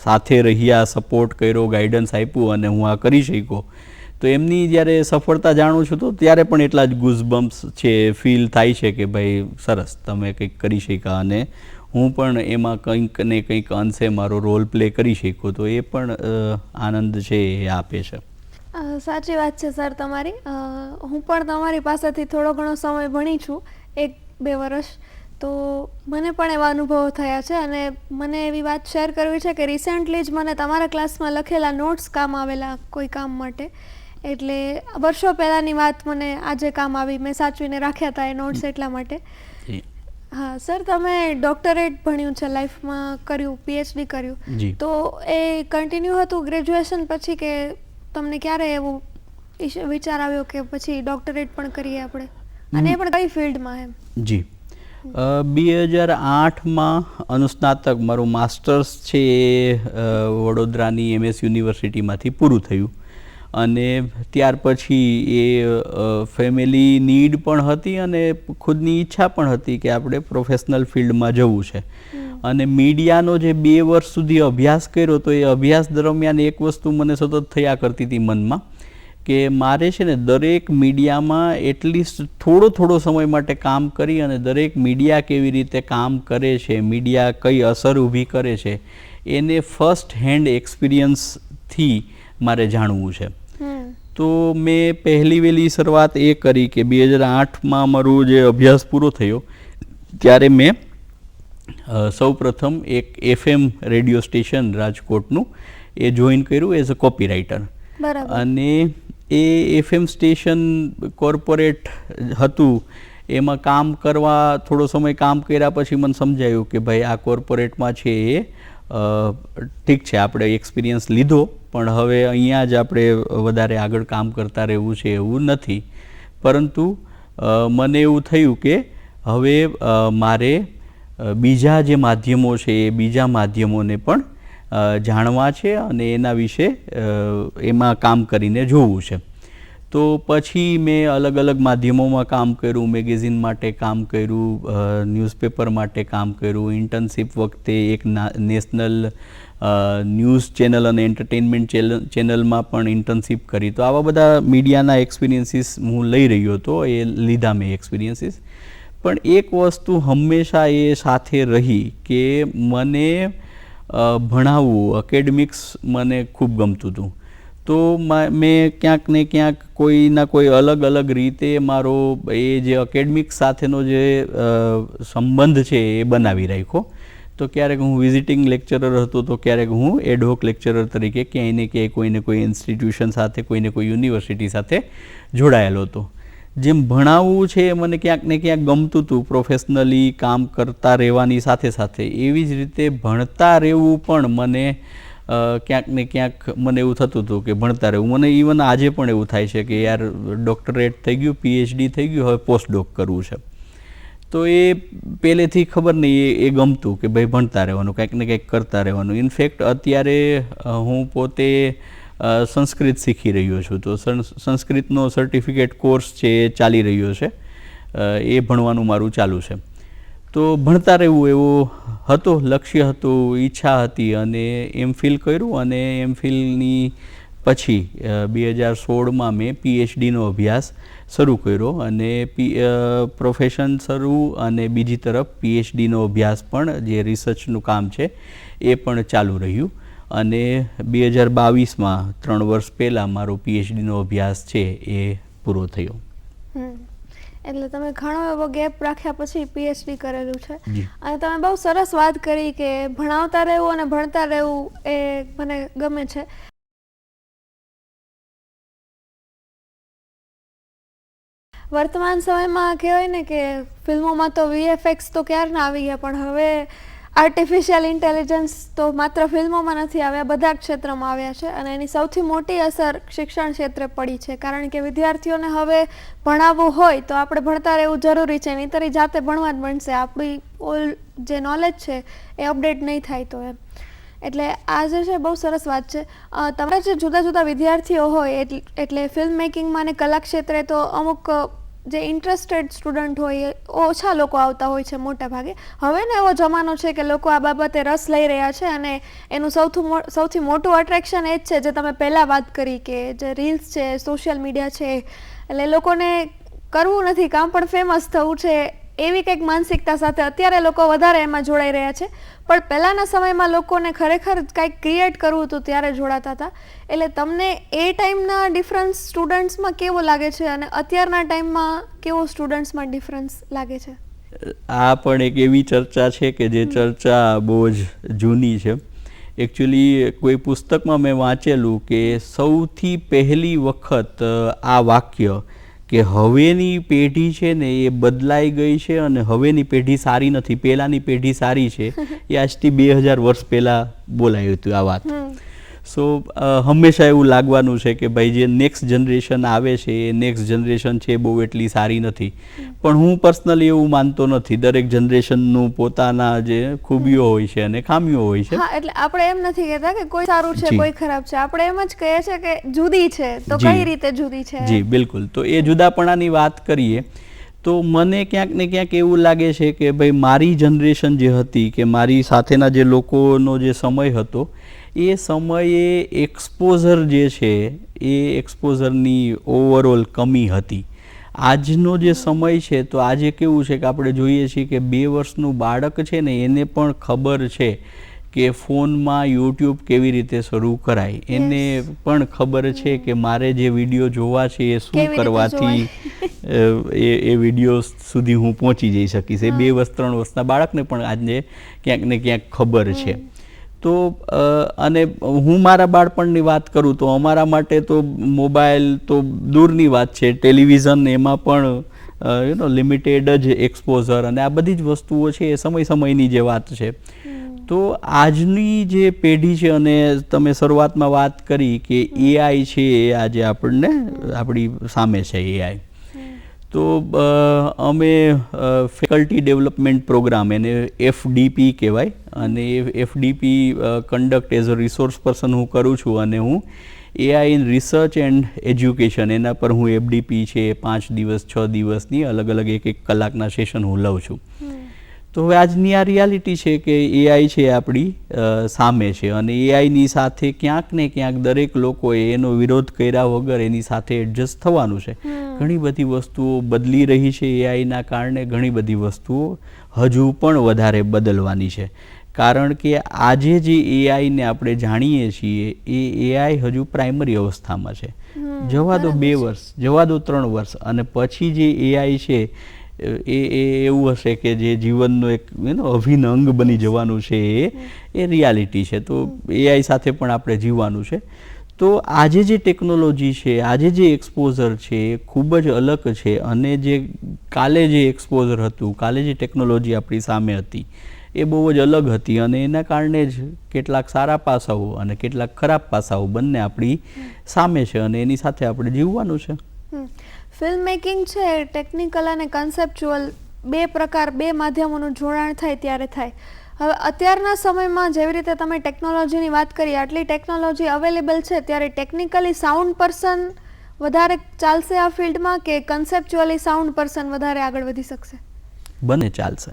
સાથે રહ્યા, સપોર્ટ કર્યો, ગાઈડન્સ આપ્યું અને હું આ કરી શક્યો, તો એમની જ્યારે સફળતા જાણું છું તો ત્યારે પણ એટલા જ ગૂઝબમ્સ છે ફીલ થાય છે કે ભાઈ સરસ, તમે કંઈક કરી શક્યા અને હું પણ એમાં કંઈક ને કંઈક અંશે મારો રોલ પ્લે કરી શકું. તો એ પણ આનંદ છે એ આપે છે. સાચી વાત છે સર તમારી. હું પણ તમારી પાસેથી થોડો ઘણો સમય ભણી છું, 1-2 વર્ષ. તો મને પણ એવા અનુભવો થયા છે, અને મને એવી વાત શેર કરવી છે કે રિસેન્ટલી જ મને તમારા ક્લાસમાં લખેલા નોટ્સ કામ આવેલા કોઈ કામ માટે. એટલે વર્ષો પહેલાંની વાત મને આજે કામ આવી. મેં સાચવીને રાખ્યા હતા એ નોટ્સ એટલા માટે. હા સર, તમે ડોક્ટરેટ ભણ્યું છે, લાઈફમાં કર્યું, PhD કર્યું, તો એ કન્ટિન્યુ હતું ગ્રેજ્યુએશન પછી કે તમને ક્યારે એવું વિચાર આવ્યો કે પછી ડોક્ટરેટ પણ કરીએ આપણે, અને એ પણ કઈ ફિલ્ડમાં? એમ જી, 2008માં અનુસ્નાતક મારું માસ્ટર્સ છે એ વડોદરાની MS યુનિવર્સિટીમાંથી પૂરું થયું, અને ત્યાર પછી એ ફેમિલી નીડ પણ હતી અને ખુદની ઈચ્છા પણ હતી કે આપણે પ્રોફેશનલ ફિલ્ડમાં જવું છે. અને મીડિયાનો જે 2 વર્ષ સુધી અભ્યાસ કર્યો, તો એ અભ્યાસ દરમિયાન એક વસ્તુ મને સતત થયા કરતી હતી મનમાં કે મારે છે ને દરેક મીડિયામાં એટલીસ્ટ થોડો સમય માટે કામ કરી અને દરેક મીડિયા કેવી રીતે કામ કરે છે, મીડિયા કઈ અસર ઊભી કરે છે, એને ફર્સ્ટ હેન્ડ એક્સપિરિયન્સથી મારે જાણવું છે. તો મેં પહેલી વહેલી શરૂઆત એ કરી કે 2008માં મારો જે અભ્યાસ પૂરો થયો ત્યારે મેં સૌપ્રથમ એક FM રેડિયો સ્ટેશન રાજકોટનું એ જોઈન કર્યું એઝ અ કોપીરાઇટર. અને એ FM સ્ટેશન કોર્પોરેટ હતું, એમાં કામ કરવા થોડો સમય કામ કર્યા પછી મને સમજાયું કે ભાઈ આ કોર્પોરેટમાં છે એ ઠીક છે, આપણે એક્સપિરિયન્સ લીધો, પણ હવે અહીંયા જ આપણે વધારે આગળ કામ કરતા રહેવું છે એવું નથી. પરંતુ મને એવું થયું કે હવે મારે બીજા જે માધ્યમો છે એ બીજા માધ્યમોને પણ જાણવા છે અને એના વિશે એમાં કામ કરીને જોવું છે. તો પછી મેં અલગ અલગ માધ્યમોમાં કામ કર્યું, મેગેઝિન માટે કામ કર્યું, ન્યૂઝપેપર માટે કામ કર્યું, ઇન્ટર્નશીપ વખતે એક નેશનલ ન્યૂઝ ચેનલ અને એન્ટરટેનમેન્ટ ચેનલમાં પણ ઇન્ટર્નશીપ કરી. તો આવા બધા મીડિયાના એક્સપિરિયન્સીસ હું લઈ રહ્યો હતો, એ લીધા મેં એક્સપિરિયન્સીસ. પણ એક વસ્તુ હંમેશા એ સાથે રહી કે મને ભણાવવું, એકેડમિક્સ મને ખૂબ ગમતું હતું. તો મેં ક્યાંક ને ક્યાંક કોઈના કોઈ અલગ અલગ રીતે મારો એ જે એકેડમિક્સ સાથેનો જે સંબંધ છે એ બનાવી રાખ્યો. તો ક્યારેક હું વિઝિટિંગ લેક્ચરર હતો, તો ક્યારેક હું એડહોક લેક્ચરર તરીકે ક્યાંય ને ક્યાંય કોઈને કોઈ ઇન્સ્ટિટ્યુશન સાથે, કોઈને કોઈ યુનિવર્સિટી સાથે જોડાયેલો હતો. જેમ ભણાવવું છે એ મને ક્યાંક ને ક્યાંક ગમતું હતું, પ્રોફેશનલી કામ કરતા રહેવાની સાથે સાથે એવી જ રીતે ભણતા રહેવું પણ મને ક્યાંક ને ક્યાંક મને એવું થતું હતું કે ભણતા રહેવું. મને ઇવન આજે પણ એવું થાય છે કે યાર ડૉક્ટરેટ થઈ ગયું, PhD થઈ ગયું, હવે પોસ્ટડોક કરવું છે. તો એ પહેલેથી ખબર નહીં એ ગમતું કે ભાઈ ભણતા રહેવાનું, કંઈક ને કંઈક કરતા રહેવાનું. ઇનફેક્ટ અત્યારે હું પોતે સંસ્કૃત શીખી રહ્યો છું, તો સંસ્કૃતનો સર્ટિફિકેટ કોર્સ છે એ ચાલી રહ્યો છે, એ ભણવાનું મારું ચાલુ છે. તો ભણતા રહેવું એવો હતો, લક્ષ્ય હતું, ઈચ્છા હતી અને MPhil કર્યું. અને MPhilની પછી 2016માં મેં PhDનો અભ્યાસ શરૂ કર્યો અને પ્રોફેશન શરૂ અને બીજી તરફ PhDનો અભ્યાસ પણ, જે રિસર્ચનું કામ છે એ પણ ચાલુ રહ્યું. અને 2022માં 3 વર્ષ પહેલાં મારો PhDનો અભ્યાસ છે એ પૂરો થયો. એટલે તમે ઘણો એવો ગેપ રાખ્યા પછી PhD કરેલું છે. અને તમે બહુ સરસ વાત કરી કે ભણાવતા રહેવું અને ભણતા રહેવું એ મને ગમે છે. વર્તમાન સમયમાં કહેવાય ને કે ફિલ્મોમાં તો VFX તો ક્યારના આવી ગયા, પણ હવે આર્ટિફિશિયલ ઇન્ટેલિજન્સ તો માત્ર ફિલ્મોમાં નથી આવ્યા, બધા ક્ષેત્રમાં આવ્યા છે. અને એની સૌથી મોટી અસર શિક્ષણ ક્ષેત્રે પડી છે, કારણ કે વિદ્યાર્થીઓને હવે ભણાવવું હોય તો આપણે ભણતા રહેવું જરૂરી છે, નહીંતર જાતે ભણવા જ બનશે, આપણી ઓલ જે નોલેજ છે એ અપડેટ નહીં થાય તો એમ. એટલે આ જે છે બહુ સરસ વાત છે. તમારા જે જુદા જુદા વિદ્યાર્થીઓ હોય એટલે ફિલ્મ મેકિંગમાં અને કલા ક્ષેત્રે તો અમુક જે ઇન્ટરેસ્ટેડ સ્ટુડન્ટ હોય ઓછા લોકો આવતા હોય છે મોટા ભાગે. હવે ને એવો જમાનો છે કે લોકો આ બાબતે રસ લઈ રહ્યા છે અને એનું સૌથી મોટું અટ્રેક્શન એ જ છે જે તમે પહેલાં વાત કરી કે જે રીલ્સ છે, સોશિયલ મીડિયા છે. એટલે લોકોને કરવું નથી કામ પણ ફેમસ થવું છે, એવી કંઈક માનસિકતા સાથે અત્યારે લોકો વધારે એમાં જોડાઈ રહ્યા છે. પણ પહેલાંના સમયમાં લોકોને ખરેખર કંઈક ક્રિએટ કરવું હતું ત્યારે જોડાતા હતા. એટલે તમને એ ટાઈમના ડિફરન્સ સ્ટુડન્ટ્સમાં કેવો લાગે છે અને અત્યારના ટાઈમમાં કેવો સ્ટુડન્ટ્સમાં ડિફરન્સ લાગે છે? આ પણ એક એવી ચર્ચા છે કે જે ચર્ચા બહુ જ જૂની છે. એકચ્યુઅલી કોઈ પુસ્તકમાં મેં વાંચેલું કે સૌથી પહેલી વખત આ વાક્ય કે હવેની પેઢી છે ને એ બદલાઈ ગઈ છે અને હવેની પેઢી સારી નથી, પહેલાંની પેઢી સારી છે, એ આજથી 2000 વર્ષ પહેલાં બોલાયું હતું આ વાત. સો હંમેશા એવું લાગવાનું છે કે ભાઈ જે નેક્સ્ટ જનરેશન આવે છે એ નેક્સ્ટ જનરેશન છે બહુ એટલી સારી નથી. પણ હું પર્સનલી એવું માનતો નથી. દરેક જનરેશનનું પોતાના જે ખૂબીઓ હોય છે અને ખામીઓ હોય છે. હા, એટલે આપણે એમ નથી કહેતા કે કોઈ સારું છે કોઈ ખરાબ છે, આપણે એમ જ કહીએ છીએ કે જુદી છે તો કઈ રીતે જુદી છે. જી બિલકુલ. તો એ જુદાપણાની વાત કરીએ તો મને ક્યાંક ને ક્યાંક એવું લાગે છે કે ભાઈ મારી જનરેશન જે હતી કે મારી સાથેના જે લોકોનો જે સમય હતો એ સમયે એક્સપોઝર જે છે એ એક્સપોઝરની ઓવરઓલ કમી હતી. આજનો જે સમય છે તો આજે કેવું છે કે આપણે જોઈએ છીએ કે 2 વર્ષનું બાળક છે ને એને પણ ખબર છે કે ફોનમાં YouTube કેવી રીતે શરૂ કરાય, એને પણ ખબર છે કે મારે જે વિડીયો જોવા છે એ શું કરવાથી એ વિડીયો સુધી હું પહોંચી જઈ શકીશ. એ 2 વર્ષ 3 વર્ષના બાળકને પણ આજે ક્યાંક ને ક્યાંક ખબર છે. તો અને હું મારા બાળપણની વાત કરું તો અમારા માટે તો મોબાઈલ તો દૂરની વાત છે, ટેલિવિઝન એમાં પણ લિમિટેડ જ એક્સપોઝર અને આ બધી જ વસ્તુઓ છે એ સમયની જે વાત છે. તો આજની જે પેઢી છે અને તમે શરૂઆતમાં વાત કરી કે AI છે એ આજે આપણી સામે છે AI. તો અમે ફેકલ્ટી ડેવલપમેન્ટ પ્રોગ્રામ, એને FDP કહેવાય, અને FDP conduct as a resource person હું કરું છું, અને હું AI in research and education એના પર હું FDP છે 5 દિવસ 6 દિવસની અલગ અલગ 1 કલાકના સેશન હું લઉં છું. તો હવે આજની આ રિયાલિટી છે કે AI છે આપણી સામે છે, અને AIની સાથે ક્યાંક ને ક્યાંક દરેક લોકોએ એનો વિરોધ કર્યા વગર એની સાથે એડજસ્ટ થવાનું છે. ઘણી બધી વસ્તુઓ બદલી રહી છે AIના કારણે, ઘણી બધી વસ્તુઓ હજુ પણ વધારે બદલવાની છે. કારણ કે આજે જે AIને આપણે જાણીએ છીએ એ AI હજુ પ્રાઇમરી અવસ્થામાં છે. જવા દો 2 વર્ષ, જવા દો 3 વર્ષ, અને પછી જે AI છે એ એવું હશે કે જે જીવનનો એક અભિન્ન અંગ બની જવાનું છે. એ રિયાલિટી છે. તો AI સાથે પણ આપણે જીવવાનું છે. તો આજે જે ટેકનોલોજી છે, આજે જે એક્સપોઝર છે એ ખૂબ જ અલગ છે, અને જે કાલે જે એક્સપોઝર હતું, કાલે જે ટેકનોલોજી આપણી સામે હતી એ બહુ જ અલગ હતી, અને એના કારણે જ કેટલાક સારા પાસાઓ અને કેટલાક ખરાબ પાસાઓ બંને આપણી સામે છે, અને એની સાથે આપણે જીવવાનું છે. ફિલ્મ મેકિંગ છે ટેકનિકલ અને કન્સેપ્ચ્યુઅલ બે માધ્યમોનું જોડાણ થાય ત્યારે થાય. હવે અત્યારના સમયમાં જેવી રીતે તમે ટેકનોલોજીની વાત કરી, આટલી ટેકનોલોજી અવેલેબલ છે, ત્યારે ટેકનિકલી સાઉન્ડ પર્સન વધારે ચાલશે આ ફિલ્ડમાં, કે કન્સેપ્ચ્યુઅલી સાઉન્ડ પર્સન વધારે આગળ વધી શકશે? બંને ચાલશે.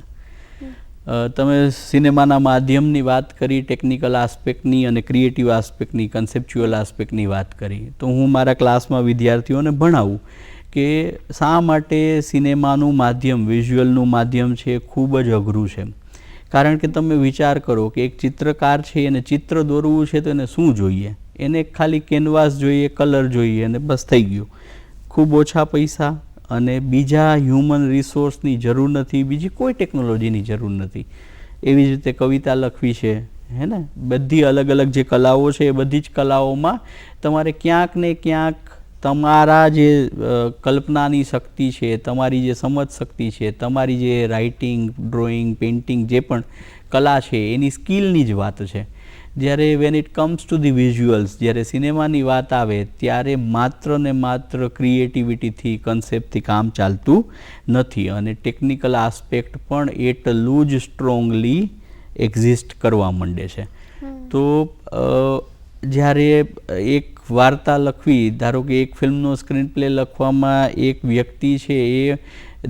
તમે સિનેમાના માધ્યમની વાત કરી, ટેકનિકલ આસ્પેક્ટની અને ક્રિએટિવ આસ્પેક્ટની, કન્સેપ્ચ્યુઅલ આસ્પેક્ટની વાત કરી, તો હું મારા ક્લાસમાં વિદ્યાર્થીઓને ભણાવું કે શા માટે સિનેમાનું માધ્યમ, વિઝ્યુઅલનું માધ્યમ છે ખૂબ જ અઘરું છે. કારણ કે તમે વિચાર કરો કે એક ચિત્રકાર છે, એને ચિત્ર દોરવું છે તો એને શું જોઈએ? એને ખાલી કેનવાસ જોઈએ, કલર જોઈએ, અને બસ થઈ ગયું. ખૂબ ઓછા પૈસા, અને બીજા હ્યુમન રિસોર્સની જરૂર નથી, બીજી કોઈ ટેકનોલોજીની જરૂર નથી. એવી જ રીતે કવિતા લખવી છે, હે ને, બધી અલગ અલગ જે કલાઓ છે એ બધી જ કલાઓમાં તમારે ક્યાંક ને ક્યાંક તમારા જે કલ્પનાની શક્તિ છે, તમારી જે સમજ શક્તિ છે, તમારી જે રાઇટિંગ, ડ્રોઈંગ, પેઇન્ટિંગ જે પણ કલા છે એની સ્કિલની જ વાત છે. જ્યારે when it comes to the visuals, જ્યારે સિનેમાની વાત આવે ત્યારે માત્ર ને માત્ર ક્રિએટિવિટીથી, કન્સેપ્ટથી કામ ચાલતું નથી, અને ટેકનિકલ આસ્પેક્ટ પણ એટલું જ સ્ટ્રોંગલી એક્ઝિસ્ટ કરવા માંડે છે. તો જ્યારે એક વાર્તા લખવી, ધારો કે એક ફિલ્મનો સ્ક્રીન પ્લે લખવામાં એક વ્યક્તિ છે એ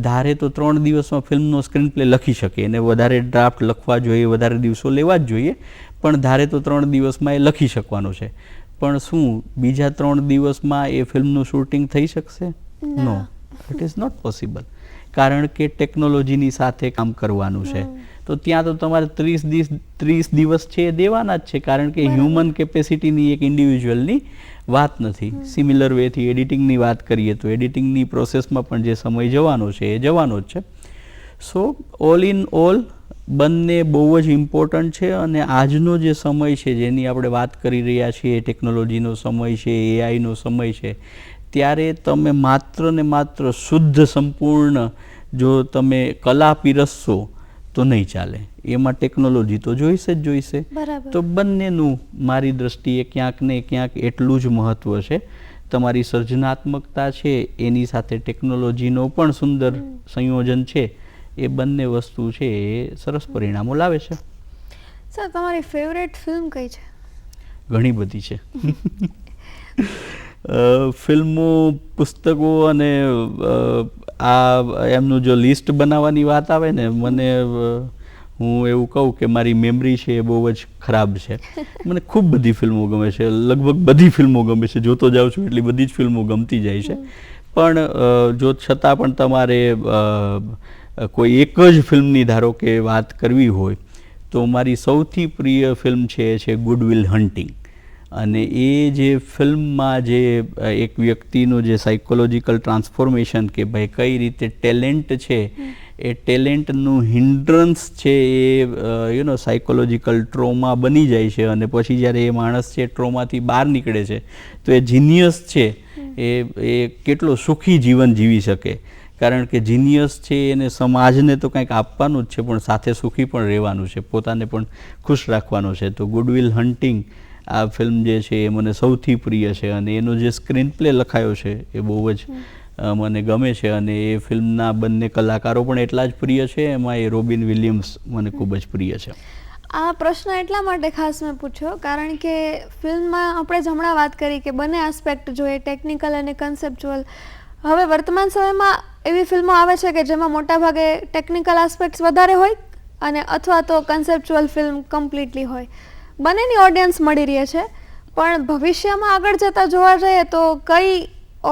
ધારે તો 3 દિવસમાં ફિલ્મનો સ્ક્રીન પ્લે લખી શકે, એને વધારે ડ્રાફ્ટ લખવા જોઈએ, વધારે દિવસો લેવા જ જોઈએ, પણ ધારે તો 3 દિવસમાં એ લખી શકવાનો છે. પણ શું બીજા 3 દિવસમાં એ ફિલ્મનું શૂટિંગ થઈ શકશે? નો, ઇટ ઇઝ નોટ પોસિબલ. કારણ કે ટેકનોલોજીની સાથે કામ કરવાનું છે. તો ત્યાં તો તમારે 30 દિવસ છે એ દેવાના જ છે, કારણ કે હ્યુમન કેપેસિટીની એક ઇન્ડિવિજ્યુઅલની વાત નથી. સિમિલર વેથી એડિટિંગની વાત કરીએ તો એડિટિંગની પ્રોસેસમાં પણ જે સમય જવાનો છે એ જવાનો જ છે. સો ઓલ ઇન ઓલ બંને બહુ જ ઇમ્પોર્ટન્ટ છે, અને આજનો જે સમય છે જેની આપણે વાત કરી રહ્યા છીએ, ટેકનોલોજીનો સમય છે, AIનો સમય છે, ત્યારે તમે માત્ર ને માત્ર શુદ્ધ સંપૂર્ણ જો તમે કલા પીરસશો તો નહીં ચાલે. એમાં ટેકનોલોજી તો જોઈશે જ જોઈશે. તો બંનેનું મારી દ્રષ્ટિએ ક્યાંક ને ક્યાંક એટલું જ મહત્ત્વ છે. તમારી સર્જનાત્મકતા છે એની સાથે ટેકનોલોજીનો પણ સુંદર સંયોજન છે. એ બંને વસ્તુ છે એ સરસ પરિણામો લાવે છે. સર, તમારી ફેવરેટ ફિલ્મ કઈ છે? ઘણી બધી છે. ફિલ્મો, પુસ્તકો, અને આ એમનું જો લિસ્ટ બનાવવાની વાત આવે ને, મને હું એવું કહું કે મારી મેમરી છે એ બહુ જ ખરાબ છે. મને ખૂબ બધી ફિલ્મો ગમે છે, લગભગ બધી ફિલ્મો ગમે છે, જોતો જાઉં છું એટલી બધી જ ફિલ્મો ગમતી જાય છે. પણ જો છતાં પણ તમારે કોઈ એક જ ફિલ્મની ધારો કે વાત કરવી હોય તો મારી સૌથી પ્રિય ફિલ્મ છે એ છે ગુડ વિલ હન્ટિંગ. અને એ જે ફિલ્મમાં જે એક વ્યક્તિનું જે સાયકોલોજીકલ ટ્રાન્સફોર્મેશન, કે ભાઈ કઈ રીતે ટેલેન્ટ છે એ ટેલેન્ટનું હિન્ડ્રન્સ છે એ સાયકોલોજીકલ ટ્રોમા બની જાય છે, અને પછી જ્યારે એ માણસ છે ટ્રોમાથી બહાર નીકળે છે તો એ જીનિયસ છે એ કેટલો સુખી જીવન જીવી શકે. કારણ કે જીનિયસ છે એને સમાજને તો કંઈક આપવાનું જ છે, પણ સાથે સુખી પણ રહેવાનું છે, પોતાને પણ ખુશ રાખવાનો છે. તો ગુડ વિલ હન્ટિંગ આ ફિલ્મ જે છે એ મને સૌથી પ્રિય છે, અને એનો જે સ્ક્રીન પ્લે લખાયો છે એ બહુ જ મને ગમે છે અને એ ફિલ્મના બંને કલાકારો પણ એટલા જ પ્રિય છે. એમાં એ રોબિન વિલિયમ્સ મને ખૂબ જ પ્રિય છે. આ પ્રશ્ન એટલા માટે ખાસ મેં પૂછ્યો કારણ કે ફિલ્મમાં આપણે જ હમણાં વાત કરી કે બંને આસ્પેક્ટ જોઈએ, ટેકનિકલ અને કન્સેપ્ચ્યુઅલ. હવે વર્તમાન સમયમાં એવી ફિલ્મો આવે છે કે જેમાં મોટાભાગે ટેકનિકલ આસ્પેક્ટ્સ વધારે હોય અને અથવા તો કન્સેપ્ચ્યુઅલ ફિલ્મ કમ્પ્લીટલી હોય. બંનેની ઓડિયન્સ મળી રહે છે, પણ ભવિષ્યમાં આગળ જતાં જોવા જઈએ તો કઈ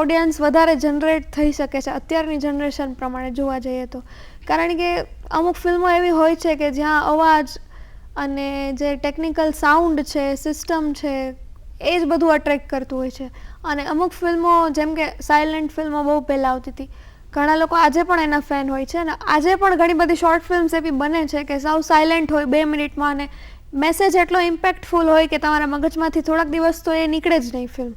ઓડિયન્સ વધારે જનરેટ થઈ શકે છે અત્યારની જનરેશન પ્રમાણે જોવા જઈએ તો? કારણ કે અમુક ફિલ્મો એવી હોય છે કે જ્યાં અવાજ અને જે ટેકનિકલ સાઉન્ડ છે, સિસ્ટમ છે, એ જ બધું અટ્રેક્ટ કરતું હોય છે. અને અમુક ફિલ્મો જેમ કે સાયલન્ટ ફિલ્મો બહુ પહેલાં આવતી હતી, ઘણા લોકો આજે પણ એના ફેન હોય છે. અને આજે પણ ઘણી બધી શોર્ટ ફિલ્મ્સ એવી બને છે કે સાવ સાયલન્ટ હોય 2 મિનિટમાં અને મેસેજ એટલો ઇમ્પેક્ટફુલ હોય કે તમારા મગજમાંથી થોડાક દિવસ તો એ નીકળે જ નહીં ફિલ્મ.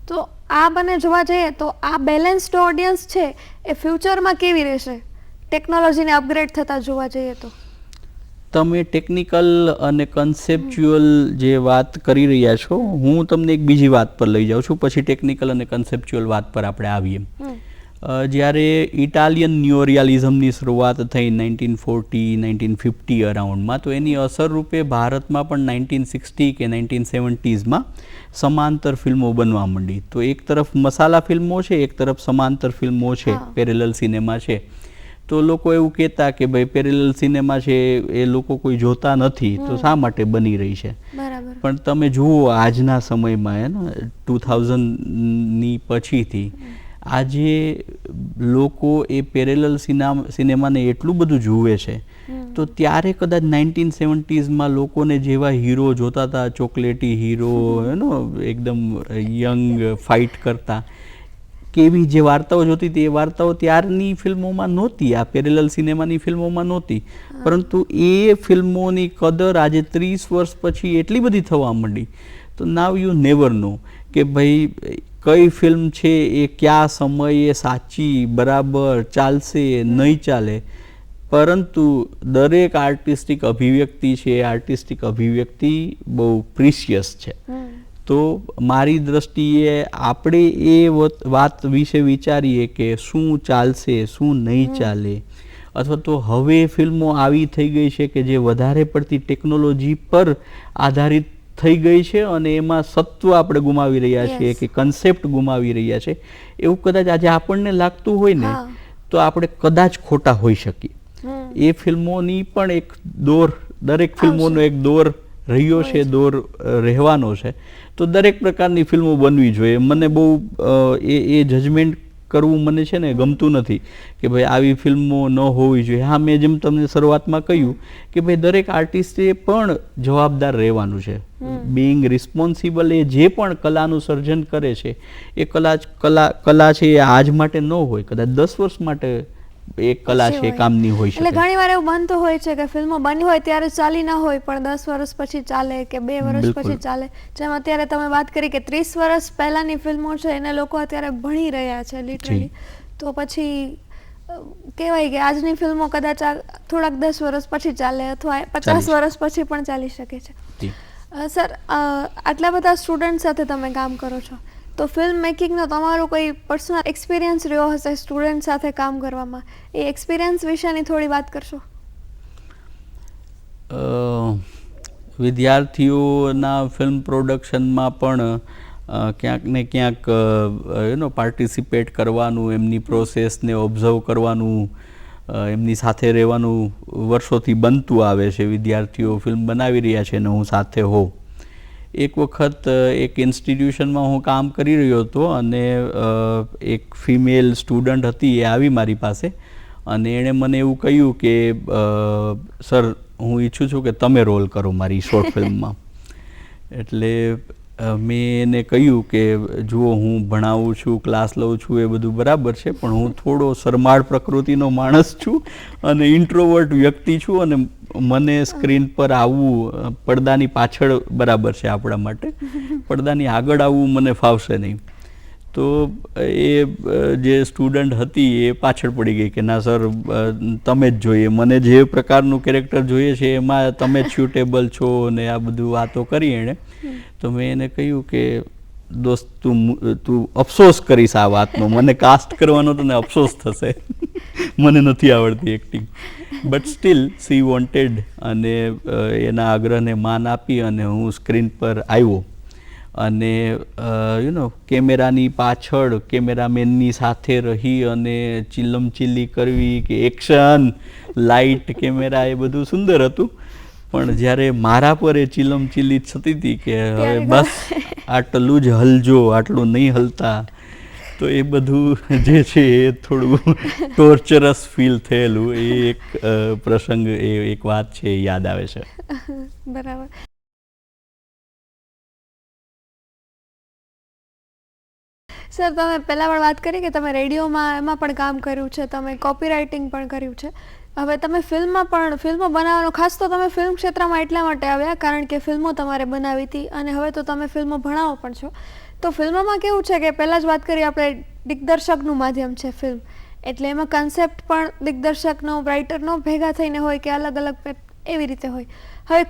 તો આ બંને જોવા જઈએ તો આ બેલેન્સ્ડ ઓડિયન્સ છે એ ફ્યુચરમાં કેવી રહેશે ટેકનોલોજીને અપગ્રેડ થતાં જોવા જઈએ તો? તમે ટેકનિકલ અને કન્સેપ્ચ્યુઅલ જે વાત કરી રહ્યા છો, હું તમને એક બીજી વાત પર લઈ જાઉં છું, પછી ટેકનિકલ અને કન્સેપ્ચ્યુઅલ વાત પર આપણે આવીએ. જ્યારે ઇટાલિયન ન્યુરિયાલિઝમની શરૂઆત થઈ 1940-1950 અરાઉન્ડમાં, તો એની અસર રૂપે ભારતમાં પણ 1960 કે 1970sમાં સમાંતર ફિલ્મો બનવા માંડી. તો એક તરફ મસાલા ફિલ્મો છે, એક તરફ સમાંતર ફિલ્મો છે, પેરેલલ સિનેમા છે. તો લોકો એવું કહેતા કે ભાઈ પેરેલલ સિનેમા છે એ લોકો કોઈ જોતા નથી, તો શા માટે બની રહી છે? પણ તમે જુઓ આજના સમયમાં, ને 2000ની પછીથી આજે લોકો એ પેરેલલ સિનેમાને એટલું બધું જુએ છે. તો ત્યારે કદાચ 1970sમાં લોકોને જેવા હીરો જોતા હતા, ચોકલેટી હીરો, એકદમ યંગ ફાઇટ કરતા, કેવી જે વાર્તાઓ જોતી હતી એ વાર્તાઓ ત્યારની ફિલ્મોમાં નહોતી, આ પેરેલલ સિનેમાની ફિલ્મોમાં નહોતી. પરંતુ એ ફિલ્મોની કદર આજે 30 વર્ષ પછી એટલી બધી થવા માંડી. તો નાવ યુ નેવર નો કે ભાઈ કઈ ફિલ્મ છે એ કયા સમયે સાચી, બરાબર ચાલશે, નહીં ચાલે. પરંતુ દરેક આર્ટિસ્ટિક અભિવ્યક્તિ છે, આર્ટિસ્ટિક અભિવ્યક્તિ બહુ પ્રિશિયસ છે. તો મારી દ્રષ્ટિએ આપણે એ વાત વિશે વિચારીએ કે શું ચાલશે, શું નહીં ચાલે, અથવા તો હવે ફિલ્મો આવી થઈ ગઈ છે કે જે વધારે પડતી ટેકનોલોજી પર આધારિત થઈ ગઈ છે અને એમાં સત્વ આપણે ગુમાવી રહ્યા છીએ કે કન્સેપ્ટ ગુમાવી રહ્યા છે, એવું કદાચ આજે આપણને લાગતું હોય ને તો આપણે કદાચ ખોટા હોઈ શકીએ. એ ફિલ્મોની પણ એક દોર, દરેક ફિલ્મોનો એક દોર રહ્યો છે, દોર રહેવાનો છે. તો દરેક પ્રકારની ફિલ્મો બનવી જોઈએ. મને બહુ એ જજમેન્ટ કરવું મને છે ને ગમતું નથી કે ભાઈ આવી ફિલ્મો ન હોવી જોઈએ. હા, મેં જેમ તમને શરૂઆતમાં કહ્યું કે ભાઈ દરેક આર્ટિસ્ટે પણ જવાબદાર રહેવાનું છે. Bing responsible. એ જે પણ કલાનું સર્જન કરે છે એ કલા છે એ આજ માટે ન હોય, કદાચ 10 વર્ષ માટે એક કલા છે કામની હોય છે. એટલે ઘણી વાર એવું બનતું હોય છે કે ફિલ્મો બની હોય ત્યારે ચાલી ના હોય પણ 10 વર્ષ પછી ચાલે કે 2 વર્ષ પછી ચાલે. જેમ અત્યારે તમે વાત કરી કે 30 વર્ષ પહેલાની ફિલ્મો છે એને લોકો અત્યારે ભણી રહ્યા છે લિટરલી. તો પછી કહેવાય કે આજની ફિલ્મો કદાચ થોડાક 10 વર્ષ પછી ચાલે અથવા 50 વર્ષ પછી પણ ચાલી શકે છે. સર, આટલા બધા સ્ટુડન્ટ સાથે તમે કામ કરો છો, તો ફિલ્મ મેકિંગનો તમારો કોઈ પર્સનલ એક્સપિરિયન્સ રહ્યો હશે સ્ટુડન્ટ સાથે કામ કરવામાં, એ એક્સપિરિયન્સ વિશેની થોડી વાત કરશો? વિદ્યાર્થીઓના ફિલ્મ પ્રોડક્શનમાં પણ ક્યાંક ને ક્યાંક પાર્ટિસિપેટ કરવાનું, એમની પ્રોસેસને ઓબ્ઝર્વ કરવાનું, એમની સાથે રહેવાનું વર્ષોથી બનતું આવે છે. વિદ્યાર્થીઓ ફિલ્મ બનાવી રહ્યા છે અને હું સાથે હોઉં. એક વખત એક ઇન્સ્ટિટ્યુશનમાં હું કામ કરી રહ્યો હતો અને એક ફિમેલ સ્ટુડન્ટ હતી, એ આવી મારી પાસે અને એણે મને એવું કહ્યું કે સર, હું ઈચ્છું છું કે તમે રોલ કરો મારી શોર્ટ ફિલ્મમાં. એટલે મેં એને કહ્યું કે જુઓ, હું ભણાવું છું, ક્લાસ લઉં છું, એ બધું બરાબર છે, પણ હું થોડો શરમાળ પ્રકૃતિનો માણસ છું અને ઇન્ટ્રોવર્ટ વ્યક્તિ છું અને મને સ્ક્રીન પર આવવું પડદાની પાછળ બરાબર છે આપણા માટે, પડદાની આગળ આવવું મને ફાવશે નહીં. તો એ જે સ્ટુડન્ટ હતી એ પાછળ પડી ગઈ કે ના સર, તમે જ જોઈએ, મને જે પ્રકારનું કેરેક્ટર જોઈએ છે એમાં તમે જ સ્યુટેબલ છો ને આ બધું વાતો કરી એણે. તો મેં એને કહ્યું કે દોસ્ત તું અફસોસ કરીશ આ વાતનો, મને કાસ્ટ કરવાનો તને અફસોસ થશે, મને નથી આવડતી acting. But still C wanted, અને એના આગ્રહને માન આપી અને હું સ્ક્રીન પર આવ્યો. અને કેમેરાની પાછળ કેમેરામેનની સાથે રહી અને ચીલમચીલી કરવી કે એક્શન, લાઇટ, કેમેરા, એ બધું સુંદર હતું. પણ જ્યારે મારા પર એ ચીલમચીલી થતી હતી કે હવે બસ આટલું જ હલજો, આટલું નહીં હલતા, તો એ બધું જે છે એ થોડું ટોર્ચરસ ફીલ થયેલું. એ એક પ્રસંગ, એ એક વાત છે, એ યાદ આવે છે. બરાબર. સર, તમે પહેલાં પણ વાત કરી કે તમે રેડિયોમાં એમાં પણ કામ કર્યું છે, તમે કોપીરાઇટિંગ પણ કર્યું છે. હવે તમે ફિલ્મો બનાવવાનો, ખાસ તો તમે ફિલ્મ ક્ષેત્રમાં એટલા માટે આવ્યા કારણ કે ફિલ્મો તમારે બનાવી હતી, અને હવે તો તમે ફિલ્મો ભણાવો પણ છો. તો ફિલ્મોમાં કેવું છે કે પહેલાં જ વાત કરી આપણે, દિગ્દર્શકનું માધ્યમ છે ફિલ્મ, એટલે એમાં કન્સેપ્ટ પણ દિગ્દર્શકનો, રાઇટરનો ભેગા થઈને હોય કે અલગ અલગ એવી રીતે હોય. હવે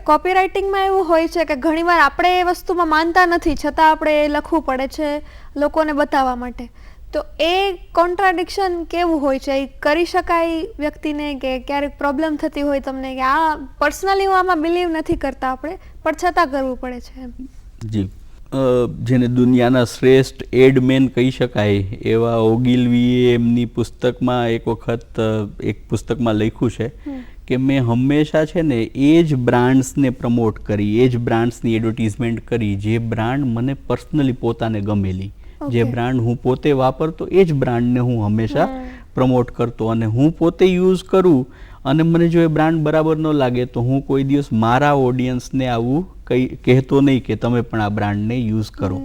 કોપીરાઇટિંગમાં એવું હોય છે કે ઘણીવાર આપણે એ વસ્તુમાં માનતા નથી, છતાં આપણે એ લખવું પડે છે લોકોને બતાવવા માટે. તો એ કોન્ટ્રાડિક્શન કેવું હોય છે? એ કરી શકાય વ્યક્તિને, કે ક્યારેક પ્રોબ્લેમ થતી હોય તમને કે આ પર્સનલી હું આમાં બિલીવ નથી કરતા આપણે, પણ છતાં કરવું પડે છે? જી, જેને દુનિયાના શ્રેષ્ઠ એડમેન કહી શકાય એવા ઓગિલવીએ એમની પુસ્તકમાં એક વખત એક પુસ્તકમાં લખ્યું છે કે મેં હંમેશા છે ને એ જ બ્રાન્ડ્સને પ્રમોટ કરી, એ જ બ્રાન્ડ્સની એડવર્ટિઝમેન્ટ કરી જે બ્રાન્ડ મને પર્સનલી પોતાને ગમેલી, જે બ્રાન્ડ હું પોતે વાપરતો એ જ બ્રાન્ડને હું હંમેશા પ્રમોટ કરતો. અને હું પોતે યુઝ કરું અને મને જો એ બ્રાન્ડ બરાબર ન લાગે તો હું કોઈ દિવસ મારા ઓડિયન્સને આવું કહેતો નહીં કે તમે પણ આ બ્રાન્ડને યુઝ કરો.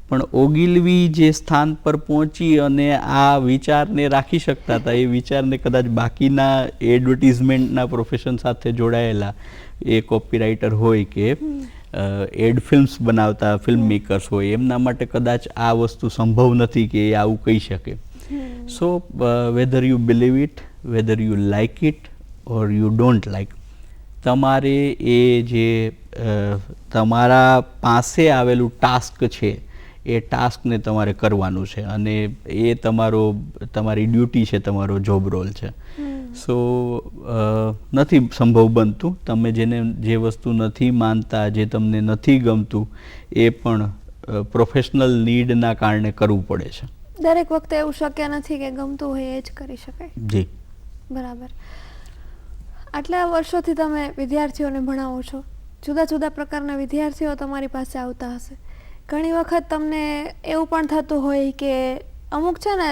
પણ ઓગિલવી જે સ્થાન પર પહોંચી અને આ વિચારને રાખી શકતા હતા, એ વિચારને કદાચ બાકીના એડવર્ટિઝમેન્ટના પ્રોફેશન સાથે જોડાયેલા એ કોપીરાઇટર હોય કે એડ ફિલ્મ્સ બનાવતા ફિલ્મ મેકર્સ હોય, એમના માટે કદાચ આ વસ્તુ સંભવ નથી કે એ આવું કહી શકે. So whether you believe it, whether you like it or you don't like, તમારે એ જે તમારા પાસે આવેલું ટાસ્ક છે એ ટાસ્કને તમારે કરવાનું છે, અને એ તમારી ડ્યુટી છે, તમારો જોબ રોલ છે. સો નથી સંભવ બનતું. તમે જે વસ્તુ નથી માનતા, જે તમને નથી ગમતું, એ પણ પ્રોફેશનલ નીડના કારણે કરવું પડે છે. દરેક વખતે એવું શક્ય નથી કે ગમતું હોય એ જ કરી શકાય. જી, બરાબર. આટલા વર્ષોથી તમે વિદ્યાર્થીઓને ભણાવો છો, જુદા જુદા પ્રકારના વિદ્યાર્થીઓ તમારી પાસે આવતા હશે. ઘણી વખત તમને એવું પણ થતું હોય કે અમુક છે ને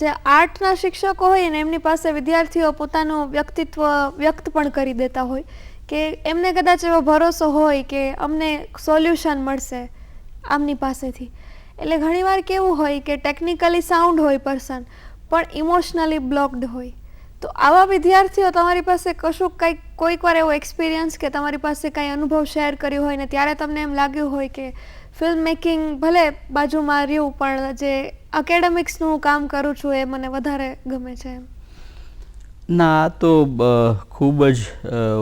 જે આર્ટના શિક્ષકો હોય ને એમની પાસે વિદ્યાર્થીઓ પોતાનું વ્યક્તિત્વ વ્યક્ત પણ કરી દેતા હોય, કે એમને કદાચ એવો ભરોસો હોય કે અમને સોલ્યુશન મળશે આમની પાસેથી. એટલે ઘણીવાર કેવું હોય કે ટેકનિકલી સાઉન્ડ હોય પર્સન, પણ ઇમોશનલી બ્લોક્ડ હોય. તો આવા વિદ્યાર્થીઓ તમારી પાસે કશું કંઈક કોઈક વાર એવો એક્સપિરિયન્સ કે તમારી પાસે કંઈ અનુભવ શેર કર્યો હોય ને ત્યારે તમને એમ લાગ્યું હોય કે ફિલ્મ મેકિંગ ભલે બાજુમાં રહ્યું પણ જે એકેડેમિક્સનું કામ કરું છું એ મને વધારે ગમે છે? ના, આ તો ખૂબ જ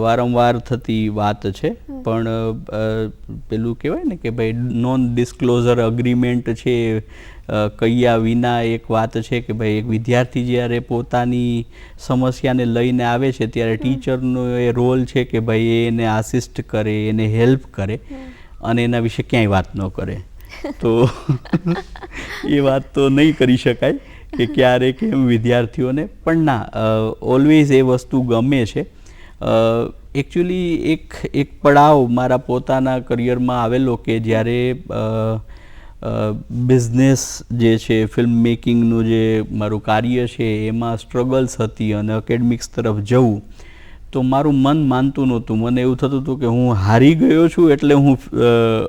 વારંવાર થતી વાત છે. પણ પેલું કહેવાય ને કે ભાઈ નોન ડિસ્ક્લોઝર અગ્રીમેન્ટ છે કહ્યા વિના એક વાત છે કે ભાઈ એક વિદ્યાર્થી જ્યારે પોતાની સમસ્યાને લઈને આવે છે ત્યારે ટીચરનો એ રોલ છે કે ભાઈ એને આસિસ્ટ કરે, એને હેલ્પ કરે અને એના વિશે ક્યાંય વાત ન કરે. તો એ વાત તો નહીં કરી શકાય કે ક્યારેક એમ વિદ્યાર્થીઓને. પણ ના, ઓલવેઝ એ વસ્તુ ગમે છે. એકચ્યુઅલી એક પડાવ મારા પોતાના કરિયરમાં આવેલો કે જ્યારે બિઝનેસ જે છે, ફિલ્મ મેકિંગનું જે મારું કાર્ય છે એમાં સ્ટ્રગલ્સ હતી અને એકેડમિક્સ તરફ જવું, તો મારું મન માનતું નહોતું. મને એવું થતું હતું કે હું હારી ગયો છું એટલે હું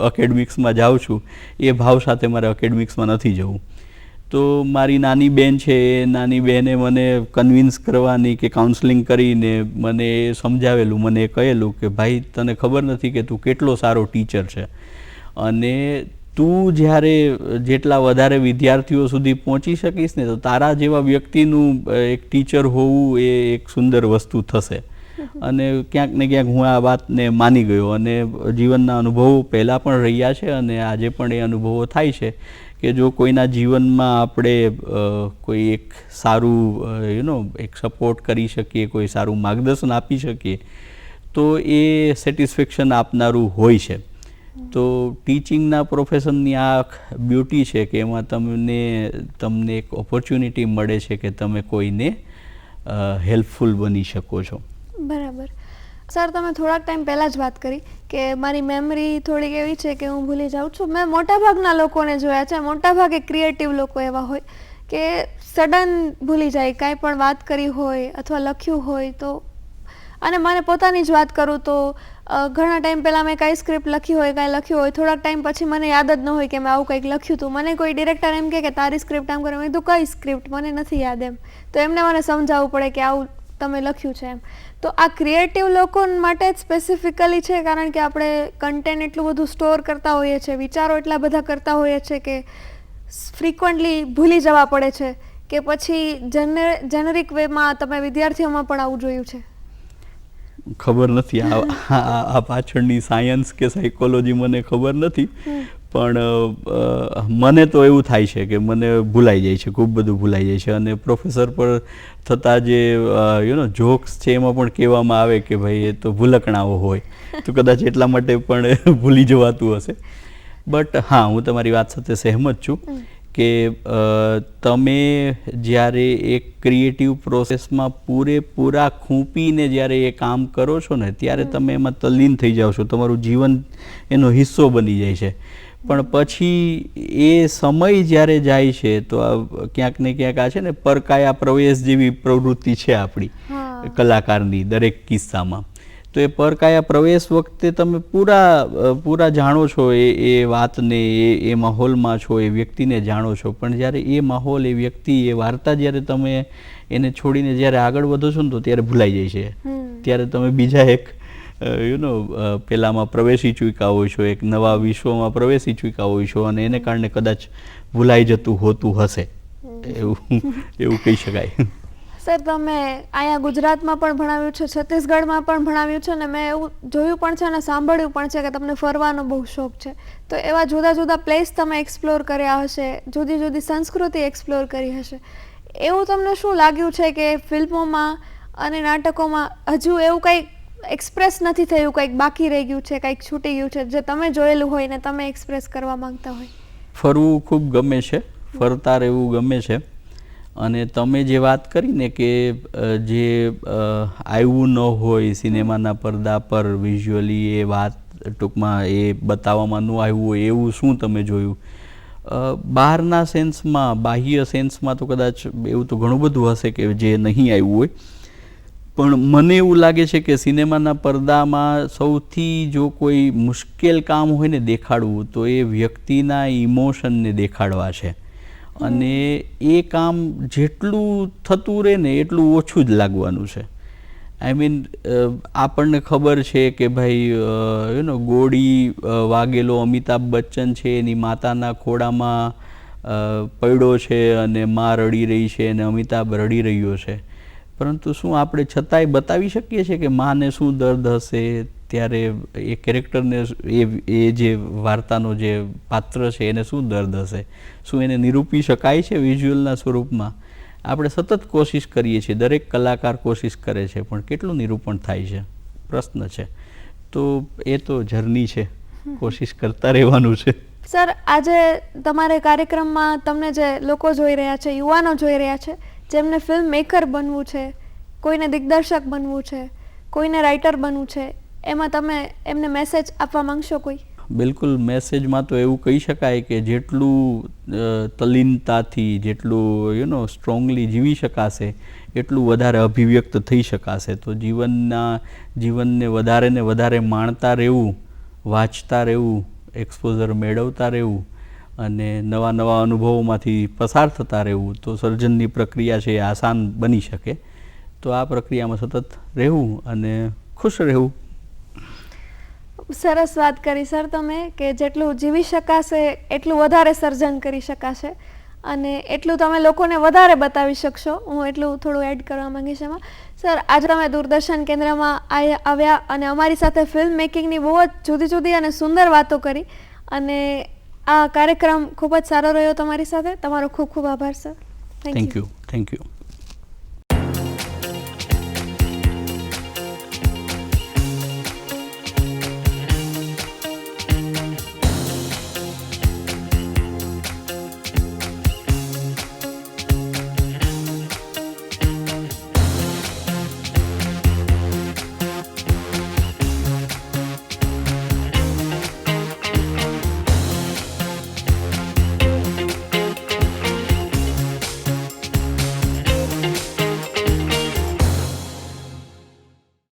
એકેડમિક્સમાં જાઉં છું, એ ભાવ સાથે મારે એકેડમિક્સમાં નથી જવું. તો મારી નાની બેન છે, એ નાની બહેને મને કન્વિન્સ કરવાની કે કાઉન્સલિંગ કરીને મને સમજાવેલું, મને કહેલું કે ભાઈ તને ખબર નથી કે તું કેટલો સારો ટીચર છે, અને તું જ્યારે જેટલા વધારે વિદ્યાર્થીઓ સુધી પહોંચી શકીશ ને તો તારા જેવા વ્યક્તિનું એક ટીચર હોવું એ એક સુંદર વસ્તુ થશે. અને ક્યાંક ને ક્યાંક હું આ વાતને માની ગયો અને જીવનના અનુભવો પહેલાં પણ રહ્યા છે અને આજે પણ એ અનુભવો થાય છે કે જો કોઈના જીવનમાં આપણે કોઈ એક સારું એક સપોર્ટ કરી શકીએ, કોઈ સારું માર્ગદર્શન આપી શકીએ તો એ સેટિસ્ફેક્શન આપનારું હોય છે. તો ટીચિંગના પ્રોફેશનની આ બ્યુટી છે કે એમાં તમને એક ઓપોર્ચ્યુનિટી મળે છે કે તમે કોઈને હેલ્પફુલ બની શકો છો. બરાબર. સર, તમે થોડાક ટાઈમ પહેલાં જ વાત કરી કે મારી મેમરી થોડીક એવી છે કે હું ભૂલી જાઉં છું. મેં મોટાભાગના લોકોને જોયા છે, મોટાભાગે ક્રિએટિવ લોકો એવા હોય કે સડન ભૂલી જાય, કાંઈ પણ વાત કરી હોય અથવા લખ્યું હોય તો. અને મને પોતાની જ વાત કરું તો ઘણા ટાઈમ પહેલાં મેં કાંઈ સ્ક્રિપ્ટ લખી હોય, કાંઈ લખ્યું હોય, થોડાક ટાઈમ પછી મને યાદ જ ન હોય કે મેં આવું કંઈક લખ્યું હતું. મને કોઈ ડિરેક્ટર એમ કે તારી સ્ક્રિપ્ટ આમ કરે, મેં કીધું કઈ સ્ક્રિપ્ટ, મને નથી યાદ એમ. તો એમને મને સમજાવવું પડે કે આવું તમે લખ્યું છે એમ. તો આ ક્રિએટિવ લોકો માટે જ સ્પેસિફિકલી છે કારણ કે આપણે કન્ટેન્ટ એટલું બધું સ્ટોર કરતા હોઈએ છીએ, વિચારો એટલા બધા કરતા હોઈએ છીએ કે ફ્રિકવન્ટલી ભૂલી જવા પડે છે કે પછી જેનરિક વેમાં તમે વિદ્યાર્થીઓમાં પણ આવું જોયું છે? ખબર નથી આ પાછળની સાયન્સ કે સાયકોલોજી મને ખબર નથી, પણ મને તો એવું થાય છે કે મને ભૂલાઈ જાય છે, ખૂબ બધું ભૂલાઈ જાય છે. અને પ્રોફેસર પર થતા જે જોક્સ છે એમાં પણ કહેવામાં આવે કે ભાઈ એ તો ભૂલકણાઓ હોય, તો કદાચ એટલા માટે પણ ભૂલી જવાતું હશે. બટ હા, હું તમારી વાત સાથે સહેમત છું કે તમે જ્યારે એક ક્રિએટિવ પ્રોસેસમાં પૂરેપૂરા ખૂંપીને જ્યારે એ કામ કરો છો ને ત્યારે તમે એમાં તલ્લીન થઈ જાઓ છો, તમારું જીવન એનો હિસ્સો બની જાય છે. પણ પછી એ સમય જ્યારે જાય છે તો ક્યાંક ને ક્યાંક આ છે ને પરકાયા પ્રવેશ જેવી પ્રવૃત્તિ છે આપણી કલાકારની દરેક કિસ્સામાં. તો એ પરકાયા પ્રવેશ વખતે તમે પૂરા જાણો છો એ વાતને, એ માહોલમાં છો, એ વ્યક્તિને જાણો છો, પણ જ્યારે એ માહોલ, એ વ્યક્તિ, એ વાર્તા જ્યારે તમે એને છોડીને જ્યારે આગળ વધો છો ને તો ત્યારે ભૂલાઈ જાય છે. ત્યારે તમે બીજા એક પેલામાં પ્રવેશી ચૂક્યા હોય છો, એક નવા વિશ્વમાં પ્રવેશી ચૂક્યા હોય છો અને એને કારણે કદાચ ભૂલાઈ જતું હોતું હશે, એવું કહી શકાય. સર, તમે અહીંયા ગુજરાતમાં પણ ભણાવ્યું છે, છત્તીસગઢમાં પણ ભણાવ્યું છે, અને મેં એવું જોયું પણ છે અને સાંભળ્યું પણ છે કે તમને ફરવાનો બહુ શોખ છે. તો એવા જુદા જુદા પ્લેસ તમે એક્સપ્લોર કર્યા હશે, જુદી જુદી સંસ્કૃતિ એક્સપ્લોર કરી હશે. એવું તમને શું લાગ્યું છે કે ફિલ્મોમાં અને નાટકોમાં હજુ એવું કંઈક એક્સપ્રેસ નથી થયું, કંઈક બાકી રહી ગયું છે, કંઈક છૂટી ગયું છે જે તમે જોયેલું હોય ને તમે એક્સપ્રેસ કરવા માંગતા હોય? ફરવું ખૂબ ગમે છે, ફરતા રહેવું ગમે છે. અને તમે જે વાત કરી ને કે જે આવ્યું ન હોય સિનેમાના પડદા પર વિઝ્યુઅલી, એ વાત ટૂંકમાં એ બતાવવામાં ન આવ્યું હોય એવું શું તમે જોયું? બહારના સેન્સમાં, બાહ્ય સેન્સમાં તો કદાચ એવું તો ઘણું બધું હશે કે જે નહીં આવ્યું હોય, પણ મને એવું લાગે છે કે સિનેમાના પડદામાં સૌથી જો કોઈ મુશ્કેલ કામ હોય ને દેખાડવું તો એ વ્યક્તિના ઇમોશનને દેખાડવા છે. અને એ કામ જેટલું થતું રહે ને એટલું ઓછું જ લાગવાનું છે. આઈ મીન, આપણને ખબર છે કે ભાઈ ગોળી વાગેલો અમિતાભ બચ્ચન છે, એની માતાના ખોળામાં પડ્યો છે અને મા રડી રહી છે અને અમિતાભ રડી રહ્યો છે, પરંતુ શું આપણે છતાંય બતાવી શકીએ છીએ કે માને શું દર્દ હશે ત્યારે એ કેરેક્ટરને, એ જે વાર્તાનો જે પાત્ર છે એને શું દર્દ હશે? શું એને નિરૂપી શકાય છે વિઝ્યુઅલના સ્વરૂપમાં? આપણે સતત કોશિશ કરીએ છીએ, દરેક કલાકાર કોશિશ કરે છે, પણ કેટલું નિરૂપણ થાય છે પ્રશ્ન છે. તો એ તો જર્ની છે, કોશિશ કરતા રહેવાનું છે. સર, આજે તમારે કાર્યક્રમમાં તમને જે લોકો જોઈ રહ્યા છે, યુવાનો જોઈ રહ્યા છે, જેમને ફિલ્મ મેકર બનવું છે, કોઈને દિગ્દર્શક બનવું છે, કોઈને રાઇટર બનવું છે, એમાં તમે એમને મેસેજ આપવા માંગશો કોઈ? બિલકુલ, મેસેજમાં તો એવું કહી શકાય કે જેટલું તલ્લીનતાથી, જેટલું સ્ટ્રોંગલી જીવી શકાશે એટલું વધારે અભિવ્યક્ત થઈ શકાશે. તો જીવનને વધારે ને વધારે માણતા રહેવું, વાંચતા રહેવું, એક્સપોઝર મેળવતા રહેવું અને નવા નવા અનુભવોમાંથી પસાર થતા રહેવું, તો સર્જનની પ્રક્રિયા છે એ આસાન બની શકે. તો આ પ્રક્રિયામાં સતત રહેવું અને ખુશ રહેવું. સરસ વાત કરી સર તમે, કે જેટલું જીવી શકાશે એટલું વધારે સર્જન કરી શકાશે. અને એટલું તમે લોકોને વધારે બતાવી શકશો. હું એટલું થોડું એડ કરવા માંગીશ એમાં. સર, આજે તમે દૂરદર્શન કેન્દ્રમાં આવ્યા અને અમારી સાથે ફિલ્મ મેકિંગની બહુ જ જુદી જુદી અને સુંદર વાતો કરી, અને આ કાર્યક્રમ ખૂબ જ સારો રહ્યો તમારી સાથે. તમારો ખૂબ ખૂબ આભાર સર. Thank you.